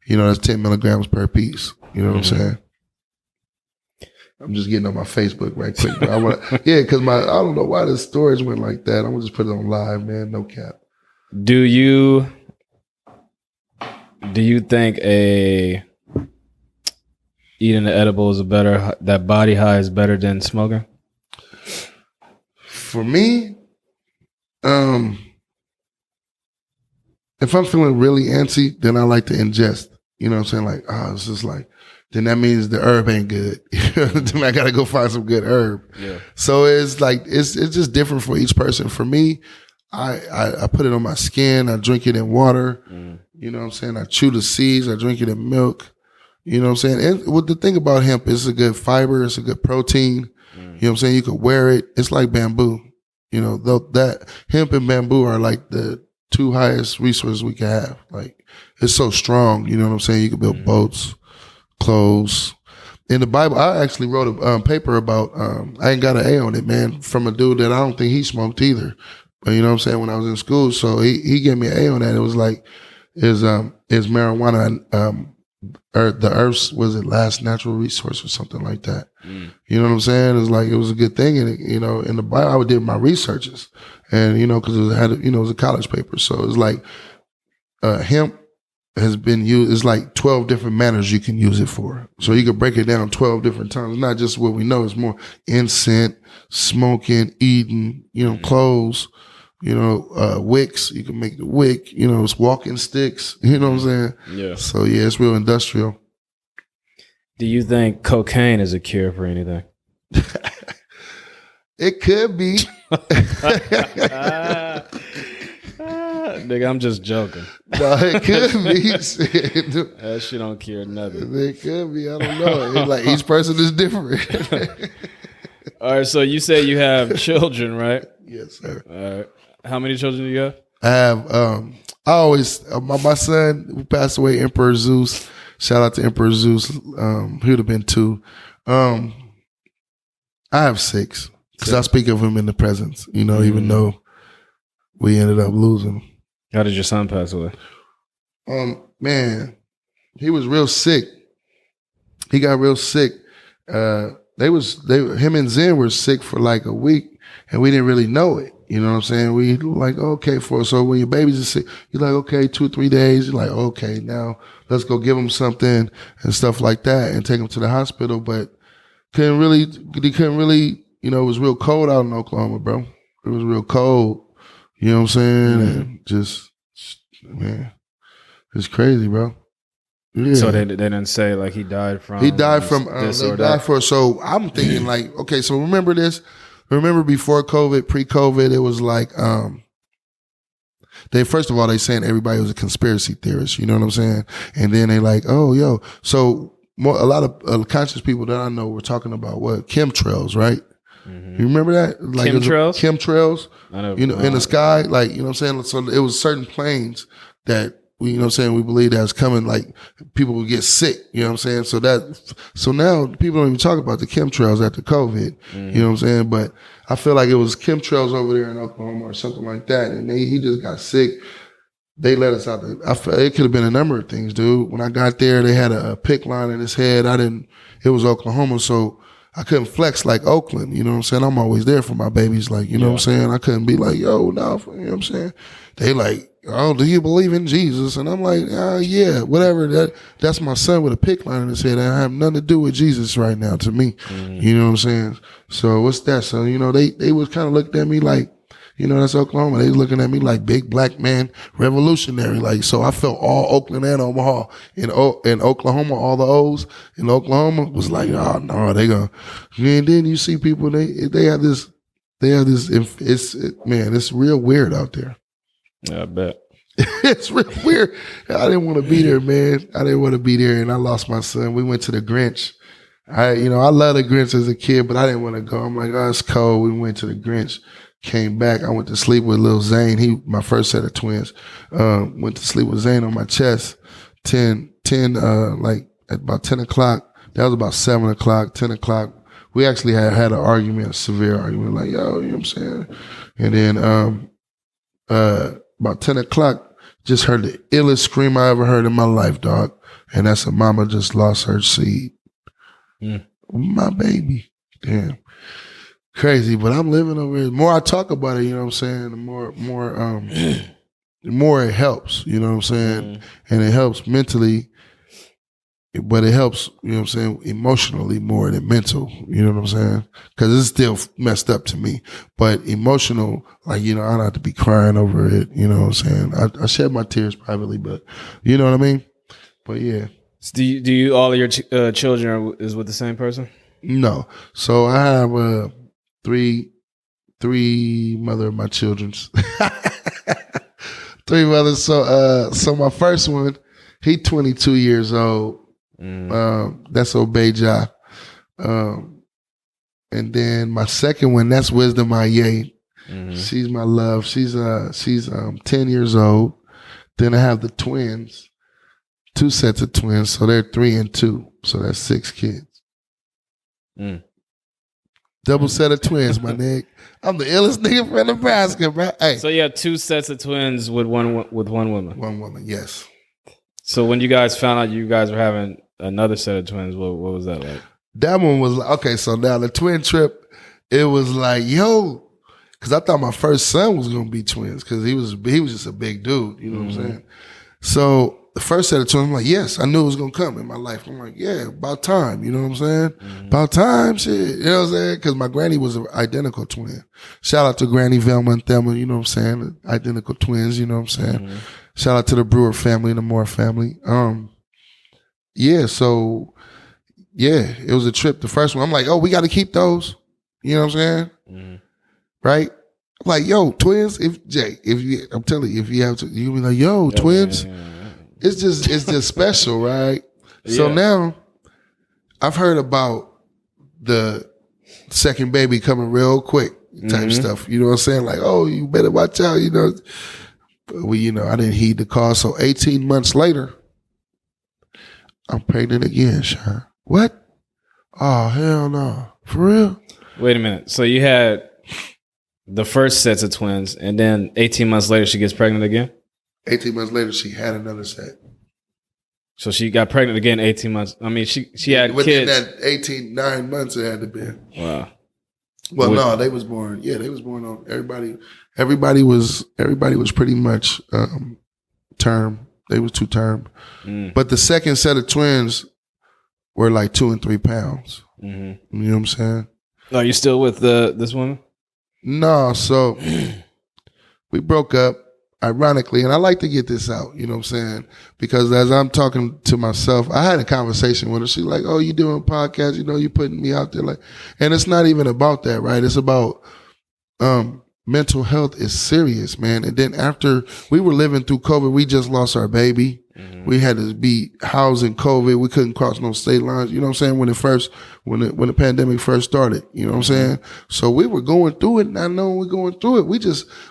[SPEAKER 2] you know, that's 10 milligrams per piece. You know what I'm saying? I'm just getting on my Facebook right quick. Because I don't know why the storage went like that. I'm gonna just put it on live, man. No cap.
[SPEAKER 1] Do you think eating the edible is that body high is better than smoking?
[SPEAKER 2] For me, if I'm feeling really antsy, then I like to ingest. You know what I'm saying? Like, it's just like, then that means the herb ain't good. Then I gotta go find some good herb. Yeah. So it's like it's just different for each person. For me, I put it on my skin. I drink it in water. You know what I'm saying? I chew the seeds. I drink it in milk. You know what I'm saying? And what the thing about hemp is, it's a good fiber. It's a good protein. You know what I'm saying? You could wear it. It's like bamboo. You know, that hemp and bamboo are like the 2 highest resources we can have. Like, it's so strong. You know what I'm saying? You can build boats, clothes. In the Bible, I actually wrote a paper about, I ain't got an A on it, man, from a dude that I don't think he smoked either. But you know what I'm saying? When I was in school, so he gave me an A on that. It was like, is marijuana, the earth's, was it last natural resource or something like that? You know what I'm saying? It's like, it was a good thing. And you know, in the Bible, I did my researches, and you know, because it was a college paper. So it's like, hemp has been used. It's like 12 different manners you can use it for. So you can break it down 12 different times. It's not just what we know. It's more incense, smoking, eating, you know, clothes, you know, wicks. You can make the wick, you know, it's walking sticks. You know what I'm saying? Yeah. So yeah, it's real industrial.
[SPEAKER 1] Do you think cocaine is a cure for anything?
[SPEAKER 2] It could be.
[SPEAKER 1] Nigga, I'm just joking.
[SPEAKER 2] No, it could be.
[SPEAKER 1] That shit don't cure nothing.
[SPEAKER 2] It could be. I don't know. It's like each person is different.
[SPEAKER 1] All right, so you say you have children, right?
[SPEAKER 2] Yes, sir.
[SPEAKER 1] All right. How many children do you have?
[SPEAKER 2] I have, I always, my son who passed away, Emperor Zeus. Shout out to Emperor Zeus. He would have been 2. I have 6. Because I speak of him in the presence, you know, even though we ended up losing.
[SPEAKER 1] How did your son pass away?
[SPEAKER 2] Man, he was real sick. He got real sick. Him and Zen were sick for like a week, and we didn't really know it. You know what I'm saying? We like, okay, so when your babies are sick, you're like, okay, 2-3 days. You're like, okay, now let's go give them something and stuff like that and take them to the hospital. But he couldn't really, you know, it was real cold out in Oklahoma, bro. It was real cold. You know what I'm saying? And just, man, it's crazy, bro. Yeah.
[SPEAKER 1] So they didn't say like he died from this or that.
[SPEAKER 2] So I'm thinking like, okay, so remember this? Remember before COVID, pre-COVID, it was like, they first of all they saying everybody was a conspiracy theorist. You know what I'm saying? And then they like, oh, yo, so a lot of conscious people that I know were talking about what chemtrails, right? Mm-hmm. You remember that? Like
[SPEAKER 1] chemtrails?
[SPEAKER 2] Chemtrails, in the sky, like, you know what I'm saying? So it was certain planes that, you know what I'm saying, we believe that was coming, like people would get sick, you know what I'm saying? So now people don't even talk about the chemtrails after COVID, you know what I'm saying? But I feel like it was chemtrails over there in Oklahoma or something like that. And he just got sick. They let us out. It could have been a number of things, dude. When I got there, they had a PIC line in his head. It was Oklahoma, so I couldn't flex like Oakland, you know what I'm saying? I'm always there for my babies, like, you know what I'm saying? I couldn't be like, yo, no, you know what I'm saying? They like, oh, do you believe in Jesus? And I'm like, yeah, whatever. That's my son with a PIC line in his head. I have nothing to do with Jesus right now to me. You know what I'm saying? So what's that? So, you know, they was kind of looking at me like, you know, that's Oklahoma. They was looking at me like big black man revolutionary. Like, so I felt all Oakland and Omaha in Oklahoma, all the O's in Oklahoma was like, oh no, they gonna. And then you see people, they have this, it's real weird out there.
[SPEAKER 1] Yeah, I bet.
[SPEAKER 2] It's real weird. I didn't want to be there, man. I didn't want to be there, and I lost my son. We went to the Grinch. I love the Grinch as a kid, but I didn't want to go. I'm like, oh, it's cold. We went to the Grinch. Came back. I went to sleep with Lil Zane. My first set of twins. Went to sleep with Zane on my chest. 10, like at about 10 o'clock. That was about 7 o'clock, 10 o'clock. We actually had an argument, a severe argument, like, yo, you know what I'm saying? And then about 10 o'clock, just heard the illest scream I ever heard in my life, dog. And that's a mama just lost her seed. My baby. Damn. Crazy, but I'm living over here. The more I talk about it, you know what I'm saying, the more it helps, you know what I'm saying? And it helps mentally, but it helps, you know what I'm saying, emotionally more than mental, you know what I'm saying? Because it's still messed up to me. But emotional, like, you know, I don't have to be crying over it, you know what I'm saying? I shed my tears privately, but you know what I mean? But yeah.
[SPEAKER 1] Do you all of your children is with the same person?
[SPEAKER 2] No. So I have three mother of my children's. Three mothers. So my first one, he 22 years old. That's Obeja. And then my second one, that's Wisdom Aye. She's my love. She's 10 years old. Then I have the twins, 2 sets of twins. So they're 3 and 2. So that's 6 kids. Double set of twins, my nigga. I'm the illest nigga from Nebraska, bro. Hey.
[SPEAKER 1] So you have 2 sets of twins with one woman.
[SPEAKER 2] One woman, yes.
[SPEAKER 1] So when you guys found out you guys were having another set of twins, what was that like?
[SPEAKER 2] That one was okay. So now the twin trip, it was like, yo, because I thought my first son was gonna be twins because he was just a big dude. You know what I'm saying? So the first set of twins, I'm like, yes, I knew it was going to come in my life. I'm like, yeah, about time. You know what I'm saying? About time, shit. You know what I'm saying? Because my granny was an identical twin. Shout out to Granny Velma and Thelma, you know what I'm saying? Identical twins, you know what I'm saying? Shout out to the Brewer family and the Moore family. Yeah, so, yeah, it was a trip. The first one, I'm like, oh, we got to keep those. You know what I'm saying? Right? I'm like, yo, twins, I'm telling you, if you have to, you be like, yo, twins. Yeah. It's just special, right? Yeah. So now I've heard about the second baby coming real quick type stuff. You know what I'm saying? Like, oh, you better watch out, you know. But I didn't heed the call. So 18 months later, I'm pregnant again, Sean. What? Oh, hell no. For real?
[SPEAKER 1] Wait a minute. So you had the first sets of twins, and then 18 months later, she gets pregnant again?
[SPEAKER 2] 18 months later, she had another set.
[SPEAKER 1] So she got pregnant again 18 months. I mean, she had
[SPEAKER 2] within
[SPEAKER 1] kids.
[SPEAKER 2] Within that 9 months, it had to be.
[SPEAKER 1] Wow.
[SPEAKER 2] Well, no, they was born. Yeah, they was born on everybody was pretty much term. They was 2 term. But the second set of twins were like 2 and 3 pounds. You know what I'm saying?
[SPEAKER 1] Are you still with this woman?
[SPEAKER 2] No, so we broke up, ironically, and I like to get this out, you know what I'm saying? Because as I'm talking to myself, I had a conversation with her. She's like, oh, you doing a podcast, you putting me out there. Like, and it's not even about that, right? It's about mental health is serious, man. And then after we were living through COVID, we just lost our baby. Mm-hmm. We had to be housed in COVID. We couldn't cross no state lines. You know what I'm saying? When the pandemic first started, you know what I'm saying? So we were going through it, and I know we're going through it.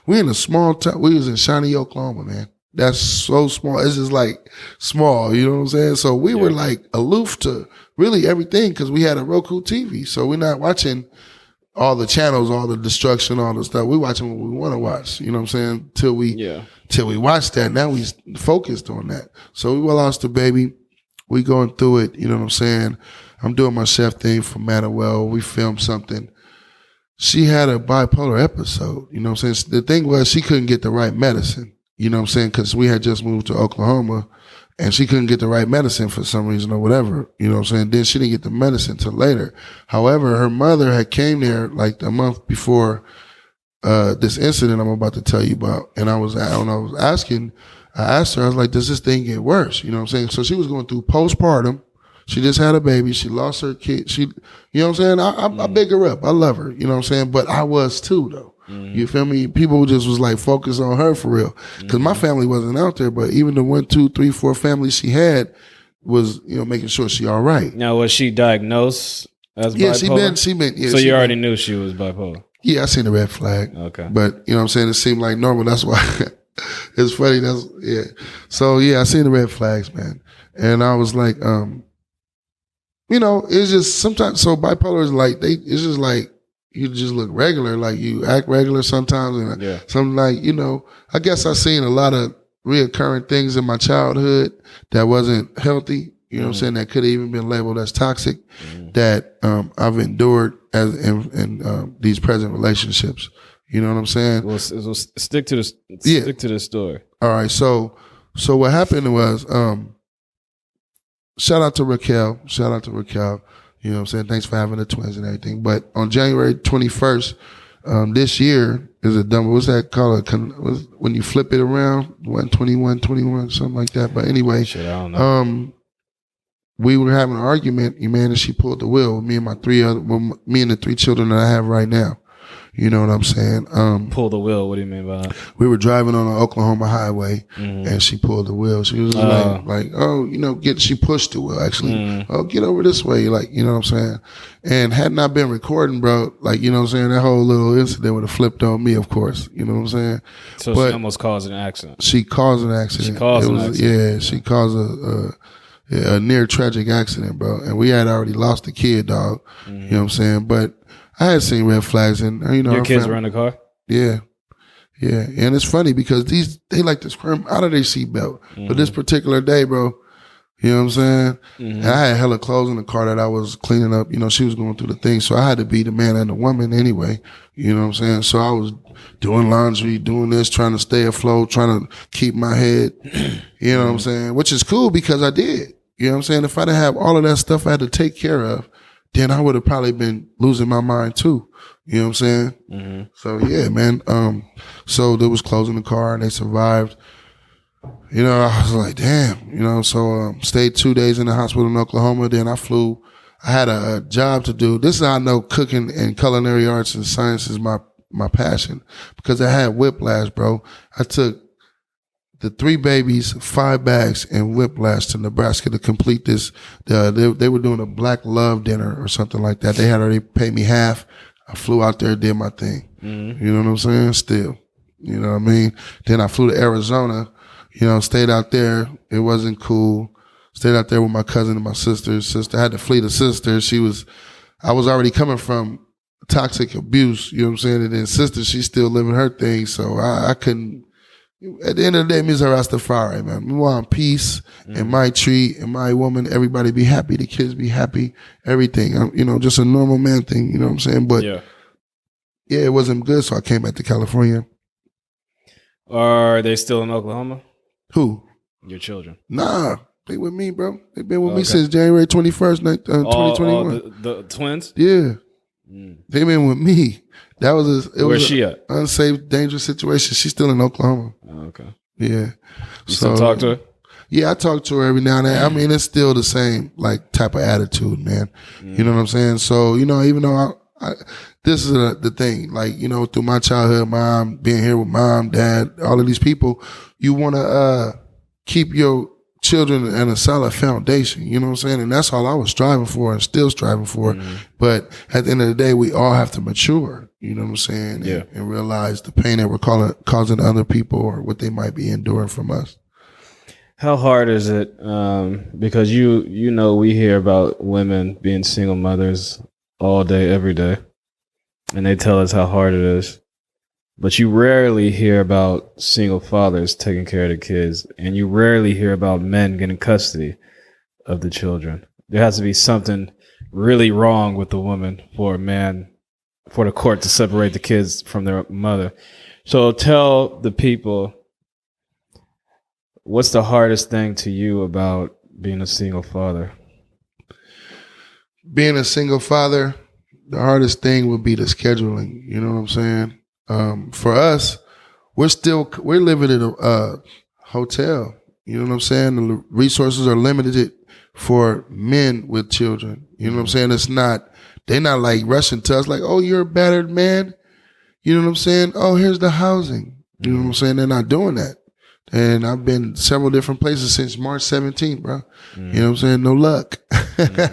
[SPEAKER 2] We in a small town. We was in Shawnee, Oklahoma, man. That's so small. It's just like small, you know what I'm saying? So we were like aloof to really everything because we had a Roku TV. So we're not watching all the channels, all the destruction, all the stuff. We're watching what we want to watch, you know what I'm saying? Till we watch that. Now we focused on that. So we lost the baby. We going through it, you know what I'm saying? I'm doing my chef thing for Manuel. We filmed something. She had a bipolar episode, you know what I'm saying? The thing was she couldn't get the right medicine, you know what I'm saying? Because we had just moved to Oklahoma and she couldn't get the right medicine for some reason or whatever, you know what I'm saying? Then she didn't get the medicine till later. However, her mother had came there like a month before this incident I'm about to tell you about. And I asked her, I was like, does this thing get worse? You know what I'm saying? So she was going through postpartum. She just had a baby. She lost her kid. You know what I'm saying? I big her up. I love her. You know what I'm saying? But I was too, though. Mm-hmm. You feel me? People just was like focused on her for real. Because my family wasn't out there, but even the 1, 2, 3, 4 families she had was, making sure she all right.
[SPEAKER 1] Now, was she diagnosed as bipolar?
[SPEAKER 2] Yeah, she been. Yeah,
[SPEAKER 1] so you already knew she was bipolar?
[SPEAKER 2] Yeah, I seen the red flag. Okay. But, you know what I'm saying? It seemed like normal. That's why it's funny. So, yeah, I seen the red flags, man. And I was like, it's just sometimes, so bipolar is like, it's just like, you just look regular, like you act regular sometimes. And something like, I guess I seen a lot of reoccurring things in my childhood that wasn't healthy, you know what I'm saying, that could have even been labeled as toxic, that I've endured as in these present relationships. You know what I'm saying?
[SPEAKER 1] Well, stick to the story.
[SPEAKER 2] All right. So what happened was, shout out to Raquel. You know what I'm saying? Thanks for having the twins and everything. But on January 21st, this year is what's that called? When you flip it around, 121, something like that. But anyway,
[SPEAKER 1] shit, I don't know.
[SPEAKER 2] We were having an argument, man, and she pulled the wheel with me and the 3 children that I have right now. You know what I'm saying?
[SPEAKER 1] Pull the wheel. What do you mean by that?
[SPEAKER 2] We were driving on an Oklahoma highway, and she pulled the wheel. She was like, oh, she pushed the wheel actually. Oh, get over this way, like, you know what I'm saying? And had not been recording, bro, like, you know what I'm saying, that whole little incident would have flipped on me, of course. You know what I'm saying?
[SPEAKER 1] So she almost caused an accident.
[SPEAKER 2] She caused an accident. Yeah, she caused a near tragic accident, bro. And we had already lost the kid, dog. You know what I'm saying? But I had seen red flags, and
[SPEAKER 1] your kids were in the car.
[SPEAKER 2] Yeah, and it's funny because they like to squirm out of their seatbelt, but this particular day, bro, you know what I'm saying? And I had hella clothes in the car that I was cleaning up. She was going through the thing, so I had to be the man and the woman anyway. You know what I'm saying? So I was doing laundry, doing this, trying to stay afloat, trying to keep my head. You know what I'm saying? Which is cool because I did. You know what I'm saying? If I didn't have all of that stuff I had to take care of, then I would have probably been losing my mind too. You know what I'm saying? So yeah, man. So there was clothes in the car and they survived. I was like, damn, so stayed 2 days in the hospital in Oklahoma. Then I flew. I had a job to do. This is how I know cooking and culinary arts and science is my passion, because I had whiplash, bro. I took the 3 babies, 5 bags, and whiplash to Nebraska to complete this. They were doing a Black Love dinner or something like that. They had already paid me half. I flew out there, did my thing. You know what I'm saying? Still, you know what I mean? Then I flew to Arizona, stayed out there. It wasn't cool. Stayed out there with my cousin and my sister. I had to flee the sister. I was already coming from toxic abuse, you know what I'm saying? And then sister, she's still living her thing. So I couldn't. At the end of the day, me and Rastafari, man. We want peace and my tree and my woman. Everybody be happy. The kids be happy. Everything. Just a normal man thing. You know what I'm saying? But yeah, it wasn't good. So I came back to California.
[SPEAKER 1] Are they still in Oklahoma?
[SPEAKER 2] Who?
[SPEAKER 1] Your children?
[SPEAKER 2] Nah, they with me, bro. They've been with me since January 21st, 2021.
[SPEAKER 1] The twins?
[SPEAKER 2] Yeah. They been with me. That was
[SPEAKER 1] Where's she at?
[SPEAKER 2] Unsafe, dangerous situation. She's still in Oklahoma.
[SPEAKER 1] Oh, okay.
[SPEAKER 2] Yeah.
[SPEAKER 1] You still talk to her?
[SPEAKER 2] Yeah, I talk to her every now and then. I mean, it's still the same like type of attitude, man. You know what I'm saying? So, even though this is the thing, like, through my childhood, mom, being here with mom, dad, all of these people, you want to keep your children in a solid foundation, you know what I'm saying? And that's all I was striving for and still striving for. But at the end of the day, we all have to mature, you know what I'm saying?
[SPEAKER 1] Yeah.
[SPEAKER 2] And realize the pain that we're causing other people or what they might be enduring from us.
[SPEAKER 1] How hard is it? Because we hear about women being single mothers all day, every day, and they tell us how hard it is. But you rarely hear about single fathers taking care of the kids, and you rarely hear about men getting custody of the children. There has to be something really wrong with the woman for the court to separate the kids from their mother. So tell the people, what's the hardest thing to you about being a single father?
[SPEAKER 2] Being a single father, the hardest thing would be the scheduling. You know what I'm saying? For us, we're living in a hotel. You know what I'm saying? The resources are limited for men with children. You know what I'm saying? They're not like rushing to us like, oh, you're a battered man. You know what I'm saying? Oh, here's the housing. You know what I'm saying? They're not doing that. And I've been several different places since March 17th, bro. You know what I'm saying? No luck.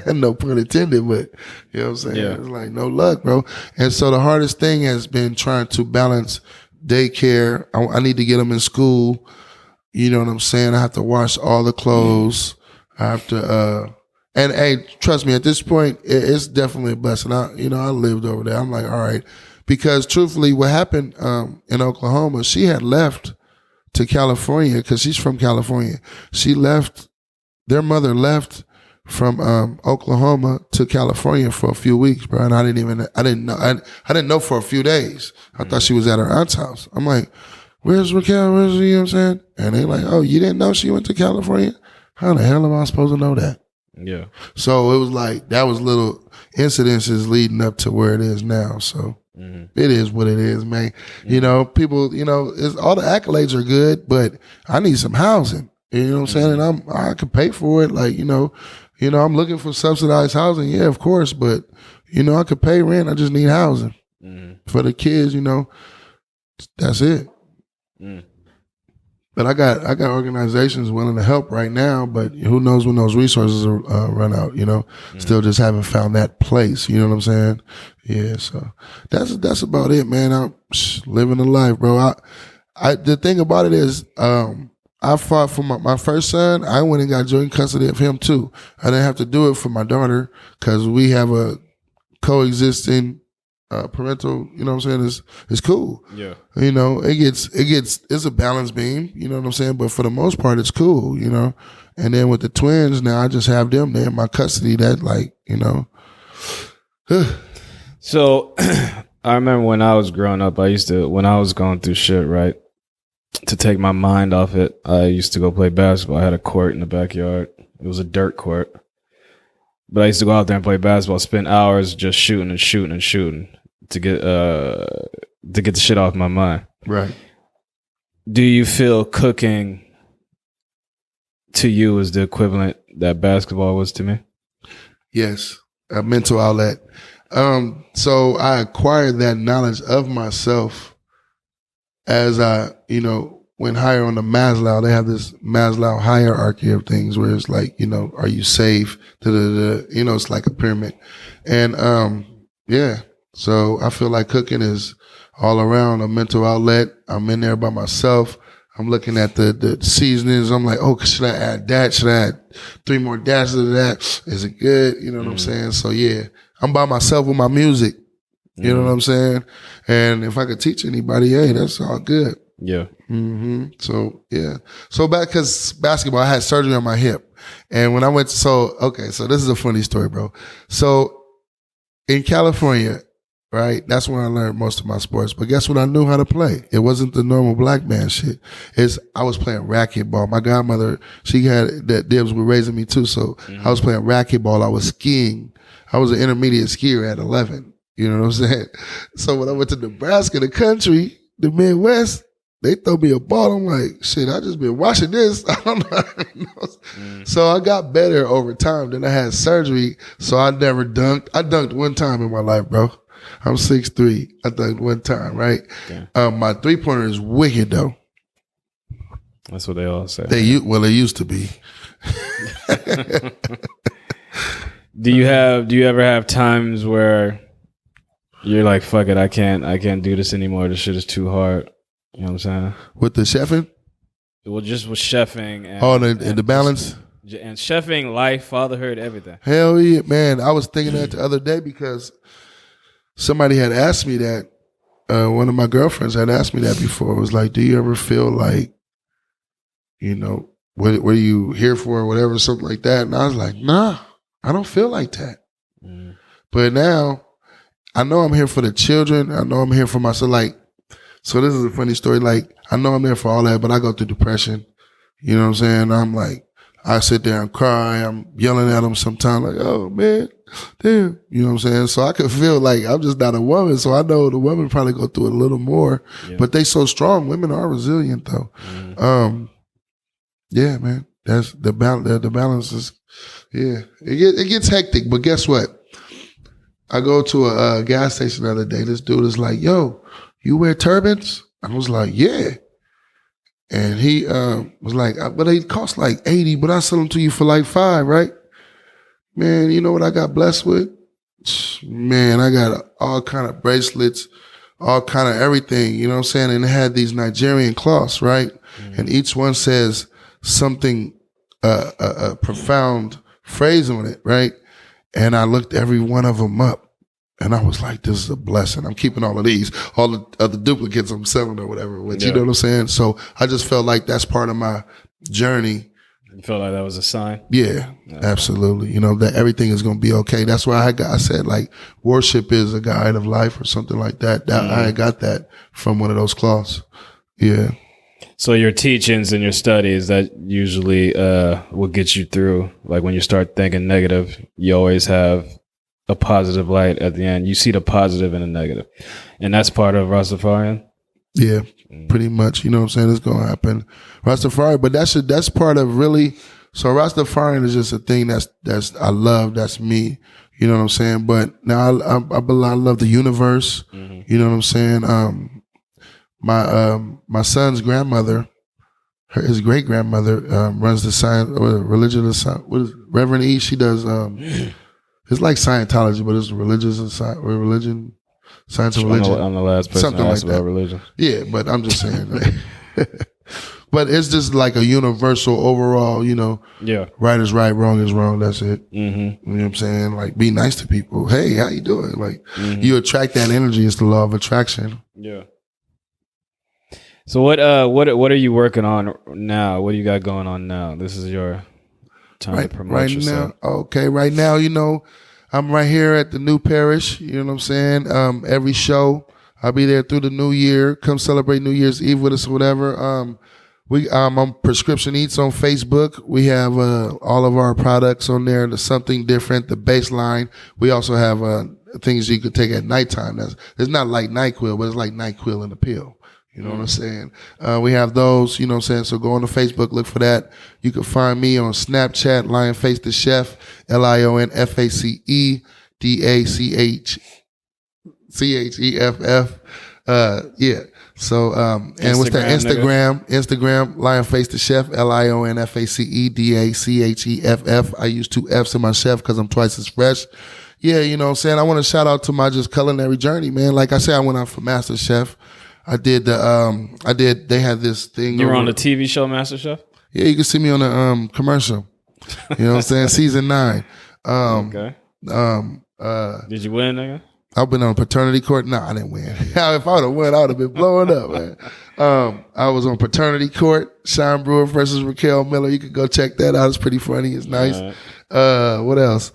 [SPEAKER 2] No pun intended, but you know what I'm saying?
[SPEAKER 1] Yeah.
[SPEAKER 2] It's like no luck, bro. And so the hardest thing has been trying to balance daycare. I need to get them in school. You know what I'm saying? I have to wash all the clothes. I have to, and hey, trust me, at this point, it's definitely a blessing. I lived over there. I'm like, all right. Because truthfully, what happened in Oklahoma, she had left to California because she's from California. Their mother left from Oklahoma to California for a few weeks, bro. And I didn't know for a few days. I thought she was at her aunt's house. I'm like, where's Raquel? Where's she? You know what I'm saying? And they like, oh, you didn't know she went to California? How the hell am I supposed to know that?
[SPEAKER 1] Yeah.
[SPEAKER 2] So it was like, that was little incidences leading up to where it is now. So it is what it is, man. People, it's, all the accolades are good, but I need some housing. You know what I'm saying? And I can pay for it. Like, I'm looking for subsidized housing. Yeah, of course. But, I could pay rent. I just need housing for the kids, that's it. But I got organizations willing to help right now, but who knows when those resources run out, Still just haven't found that place, you know what I'm saying? Yeah, so that's about it, man. I'm living the life, bro. The thing about it is, I fought for my first son. I went and got joint custody of him too. I didn't have to do it for my daughter because we have a coexisting parental, you know what I'm saying, is cool.
[SPEAKER 1] Yeah.
[SPEAKER 2] It's a balance beam, you know what I'm saying? But for the most part, it's cool, And then with the twins, now I just have them there in my custody that like,
[SPEAKER 1] So I remember when I was growing up, when I was going through shit, right, to take my mind off it, I used to go play basketball. I had a court in the backyard. It was a dirt court. But I used to go out there and play basketball, spend hours just shooting to get the shit off my mind.
[SPEAKER 2] Right.
[SPEAKER 1] Do you feel cooking to you is the equivalent that basketball was to me? Yes,
[SPEAKER 2] a mental outlet. So I acquired that knowledge of myself as I, went higher on the Maslow. They have this Maslow hierarchy of things where it's like, are you safe? It's like a pyramid. And so I feel like cooking is all around a mental outlet. I'm in there by myself. I'm looking at the seasonings. I'm like, oh, should I add that? Should I add 3 more dashes of that? Is it good? You know what I'm saying? So yeah, I'm by myself with my music. You know what I'm saying? And if I could teach anybody, hey, that's all good.
[SPEAKER 1] Yeah.
[SPEAKER 2] So yeah. So because basketball, I had surgery on my hip. And when I went so this is a funny story, bro. So in California, right, that's when I learned most of my sports. But guess what I knew how to play? It wasn't the normal black man shit. I was playing racquetball. My godmother, she had that dibs with raising me too. So I was playing racquetball. I was skiing. I was an intermediate skier at 11. You know what I'm saying? So when I went to Nebraska, the country, the Midwest, they throw me a ball. I'm like, shit, I just been watching this. I don't know. So I got better over time. Then I had surgery. So I never dunked. I dunked one time in my life, bro. I'm 6'3". I dunked one time, right? Okay. My 3-pointer is wicked though.
[SPEAKER 1] That's what they all say.
[SPEAKER 2] They used to be.
[SPEAKER 1] Do you ever have times where you're like, fuck it, I can't do this anymore. This shit is too hard. You know what I'm saying?
[SPEAKER 2] With the chefing?
[SPEAKER 1] Well, just with chefing and
[SPEAKER 2] the balance?
[SPEAKER 1] And chefing, life, fatherhood, everything.
[SPEAKER 2] Hell yeah, man. I was thinking that the other day because somebody had asked me that. One of my girlfriends had asked me that before. It was like, do you ever feel like, you know, what are you here for or whatever, something like that? And I was like, nah, I don't feel like that. But now I know I'm here for the children. I know I'm here for myself. Like, so this is a funny story. Like, I know I'm there for all that, but I go through depression. You know what I'm saying? I'm like, I sit there and cry. I'm yelling at them sometimes like, oh, man, damn. You know what I'm saying? So I could feel like I'm just not a woman. So I know the women probably go through it a little more. Yeah. But they so strong. Women are resilient, though. Yeah, man. That's the balance. The balance is, yeah. It gets hectic. But guess what? I go to a gas station the other day. This dude is like, yo, you wear turbans? I was like, yeah. And he was like, but they cost like 80, but I sell them to you for like 5, right? Man, you know what I got blessed with? Man, I got all kind of bracelets, all kind of everything, you know what I'm saying? And it had these Nigerian cloths, right? And each one says something, a profound phrase on it, right? And I looked every one of them up. And I was like, this is a blessing. I'm keeping all of these. All the other duplicates I'm selling or whatever. But you know what I'm saying? So I just felt like that's part of my journey.
[SPEAKER 1] You felt like that was a sign?
[SPEAKER 2] Yeah, absolutely. You know, that everything is going to be okay. That's why I said, like, worship is a guide of life or something like that. I got that from one of those cloths. Yeah.
[SPEAKER 1] So your teachings and your studies, that usually will get you through. Like when you start thinking negative, you always have a positive light at the end. You see the positive and the negative. And that's part of Rastafarian?
[SPEAKER 2] Yeah, pretty much. You know what I'm saying? It's going to happen. Rastafari, but that's part of really, so Rastafarian is just a thing that's I love, that's me. You know what I'm saying? But now I love the universe. You know what I'm saying? My son's grandmother, his great grandmother, runs the science or religion. What is Reverend E? She does. It's like Scientology, but it's religious and religion, science and religion.
[SPEAKER 1] I'm the last person
[SPEAKER 2] something
[SPEAKER 1] to ask
[SPEAKER 2] like that.
[SPEAKER 1] About religion.
[SPEAKER 2] Yeah, but I'm just saying. But it's just like a universal overall, you know. Yeah. Right is right, wrong is wrong. That's it. You know what I'm saying? Like, be nice to people. Hey, how you doing? Like, you attract that energy. It's the law of attraction. Yeah.
[SPEAKER 1] So what are you working on now? What do you got going on now? This is your time to promote yourself.
[SPEAKER 2] Right now, you know, I'm right here at the new parish. You know what I'm saying? Every show, I'll be there through the new year. Come celebrate New Year's Eve with us or whatever. I'm Prescription Eats on Facebook. We have all of our products on there. The Something Different, the Baseline. We also have things you could take at nighttime. It's not like NyQuil, but it's like NyQuil in a pill. You know what I'm saying? We have those, you know what I'm saying? So go on to Facebook, look for that. You can find me on Snapchat, Lionface Da Ceff, LionFaceDaCeff. Yeah. So, and what's that? Instagram, Lionface Da Ceff, LionFaceDaCeff. I use 2 F's in my chef because I'm twice as fresh. Yeah, you know what I'm saying? I want to shout out to my just culinary journey, man. Like I said, I went out for Master Chef. They had this thing.
[SPEAKER 1] You were on the TV show Master Chef?
[SPEAKER 2] Yeah, you can see me on the commercial. You know what I'm saying? Season 9.
[SPEAKER 1] Okay. Did you win, nigga?
[SPEAKER 2] I've been on paternity court. No, I didn't win. If I would have won, I would have been blowing up, man. I was on paternity court. Sean Brewer versus Raquel Miller. You can go check that out. It's pretty funny. It's nice. What else?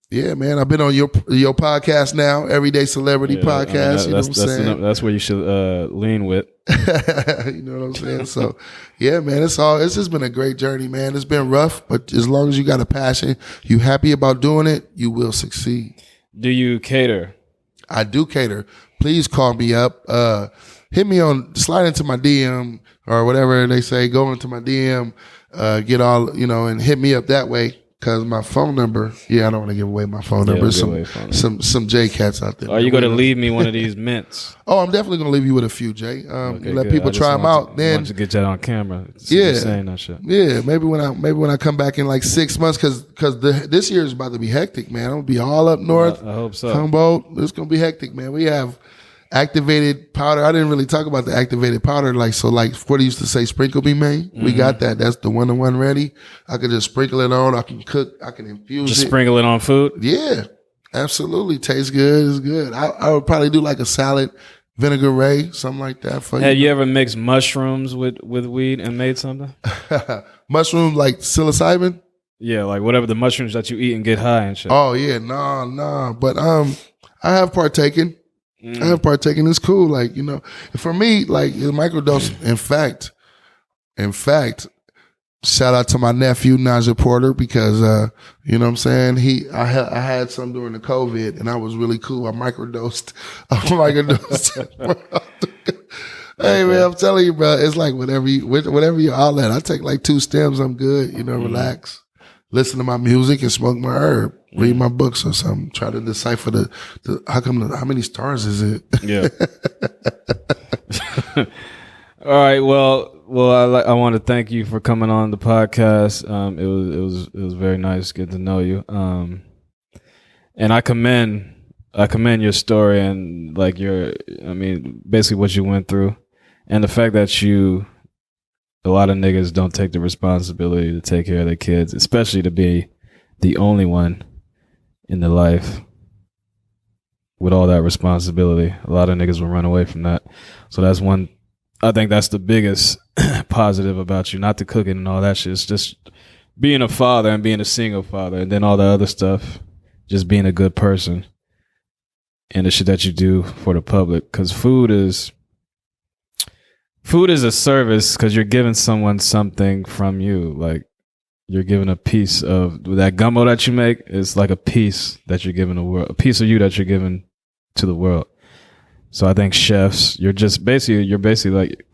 [SPEAKER 2] Yeah, man. I've been on your podcast now, Everyday Celebrity Podcast. You know what I'm saying?
[SPEAKER 1] That's where you should lean with.
[SPEAKER 2] You know what I'm saying? So, yeah, man. It's just been a great journey, man. It's been rough, but as long as you got a passion, you happy about doing it, you will succeed.
[SPEAKER 1] Do you cater
[SPEAKER 2] I do cater. Please call me up. Hit me on, slide into my DM or whatever they say. Go into my DM, get all, and hit me up that way. Cause my phone number, I don't want to give away my phone number. Some J cats out there.
[SPEAKER 1] Are you going to leave me one of these mints?
[SPEAKER 2] Oh, I'm definitely going to leave you with a few, Jay. Let people try them out. Then
[SPEAKER 1] want to get that on camera. Saying that shit.
[SPEAKER 2] Yeah, maybe when I come back in like 6 months, cause this year is about to be hectic, man. I'm gonna be all up north.
[SPEAKER 1] I hope so.
[SPEAKER 2] Humboldt, it's gonna be hectic, man. We have activated powder. I didn't really talk about the activated powder. Like Forty used to say, sprinkle me, man. Mm-hmm. We got that. That's the 1-to-1 ready. I can just sprinkle it on. I can cook. I can infuse it.
[SPEAKER 1] Just sprinkle it on food?
[SPEAKER 2] Yeah, absolutely. Tastes good. It's good. I would probably do like a salad, vinaigrette, something like that for you.
[SPEAKER 1] Have you ever mixed mushrooms with weed and made something?
[SPEAKER 2] Mushrooms like psilocybin?
[SPEAKER 1] Yeah, like whatever the mushrooms that you eat and get high and shit.
[SPEAKER 2] Oh, yeah. No. But I have partaken. I have partaken. It's cool. Like, for me, like the microdose, in fact, shout out to my nephew, Najee Porter, because, you know what I'm saying? I had some during the COVID and I was really cool. I microdosed. Hey, man, I'm telling you, bro, it's like whatever you're all at. I take like 2 stems. I'm good. Relax. Listen to my music and smoke my herb. Read my books or something. Try to decipher how many stars is it?
[SPEAKER 1] Yeah. All right. Well, I want to thank you for coming on the podcast. It was very nice getting to know you. And I commend your story and like basically what you went through, and the fact that a lot of niggas don't take the responsibility to take care of their kids, especially to be the only one in their life with all that responsibility. A lot of niggas will run away from that. So I think that's the biggest positive about you, not the cooking and all that shit. It's just being a father and being a single father, and then all the other stuff, just being a good person and the shit that you do for the public. Because food is a service, because you're giving someone something from you. Like, you're giving a piece of that gumbo that you make. Is like a piece that you're giving the world, a piece of you that you're giving to the world. So I think chefs, you're basically like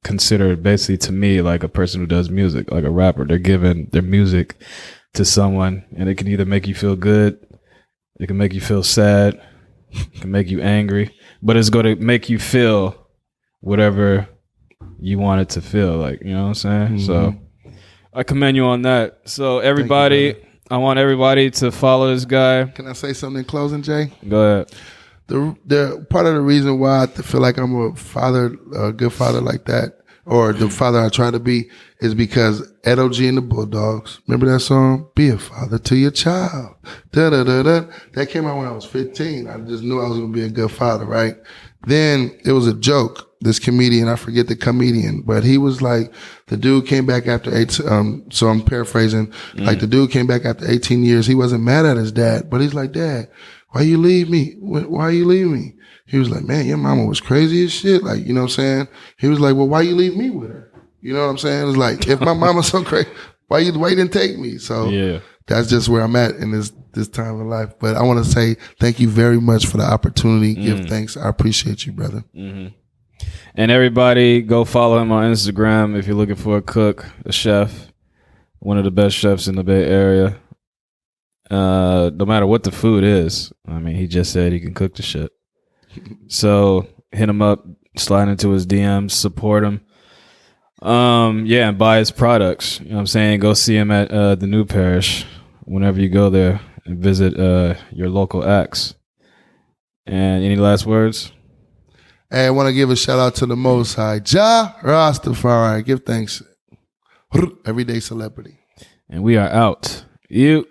[SPEAKER 1] considered basically to me like a person who does music, like a rapper. They're giving their music to someone, and it can either make you feel good, it can make you feel sad, it can make you angry, but it's going to make you feel whatever you want it to feel like, you know what I'm saying? Mm-hmm. So I commend you on that. So everybody, I want everybody to follow this guy.
[SPEAKER 2] Can I say something in closing, Jay?
[SPEAKER 1] Go ahead.
[SPEAKER 2] The part of the reason why I feel like I'm a good father like that, or the father I try to be, is because Ed O.G. and the Bulldogs, remember that song? Be a father to your child. Da-da-da-da. That came out when I was 15. I just knew I was going to be a good father, right? Then it was a joke. This comedian, I forget the comedian, but he was like, the dude came back after 8, so I'm paraphrasing, like the dude came back after 18 years. He wasn't mad at his dad, but he's like, Dad, why you leave me? Why you leave me? He was like, man, your mama was crazy as shit. Like, you know what I'm saying? He was like, well, why you leave me with her? You know what I'm saying? It's like, if my mama's so crazy, why you didn't take me? So yeah, that's just where I'm at in this time of life. But I want to say thank you very much for the opportunity. Give thanks. I appreciate you, brother. Mm-hmm.
[SPEAKER 1] And everybody, go follow him on Instagram if you're looking for a cook, a chef, one of the best chefs in the Bay Area. No matter what the food is, I mean, he just said he can cook the shit. So hit him up, slide into his DMs, support him. And buy his products. You know what I'm saying? Go see him at the New Parish whenever you go there and visit your local acts. And any last words?
[SPEAKER 2] Hey, I want to give a shout out to the Most High, Jah Rastafari. Give thanks. Everyday celebrity.
[SPEAKER 1] And we are out. You.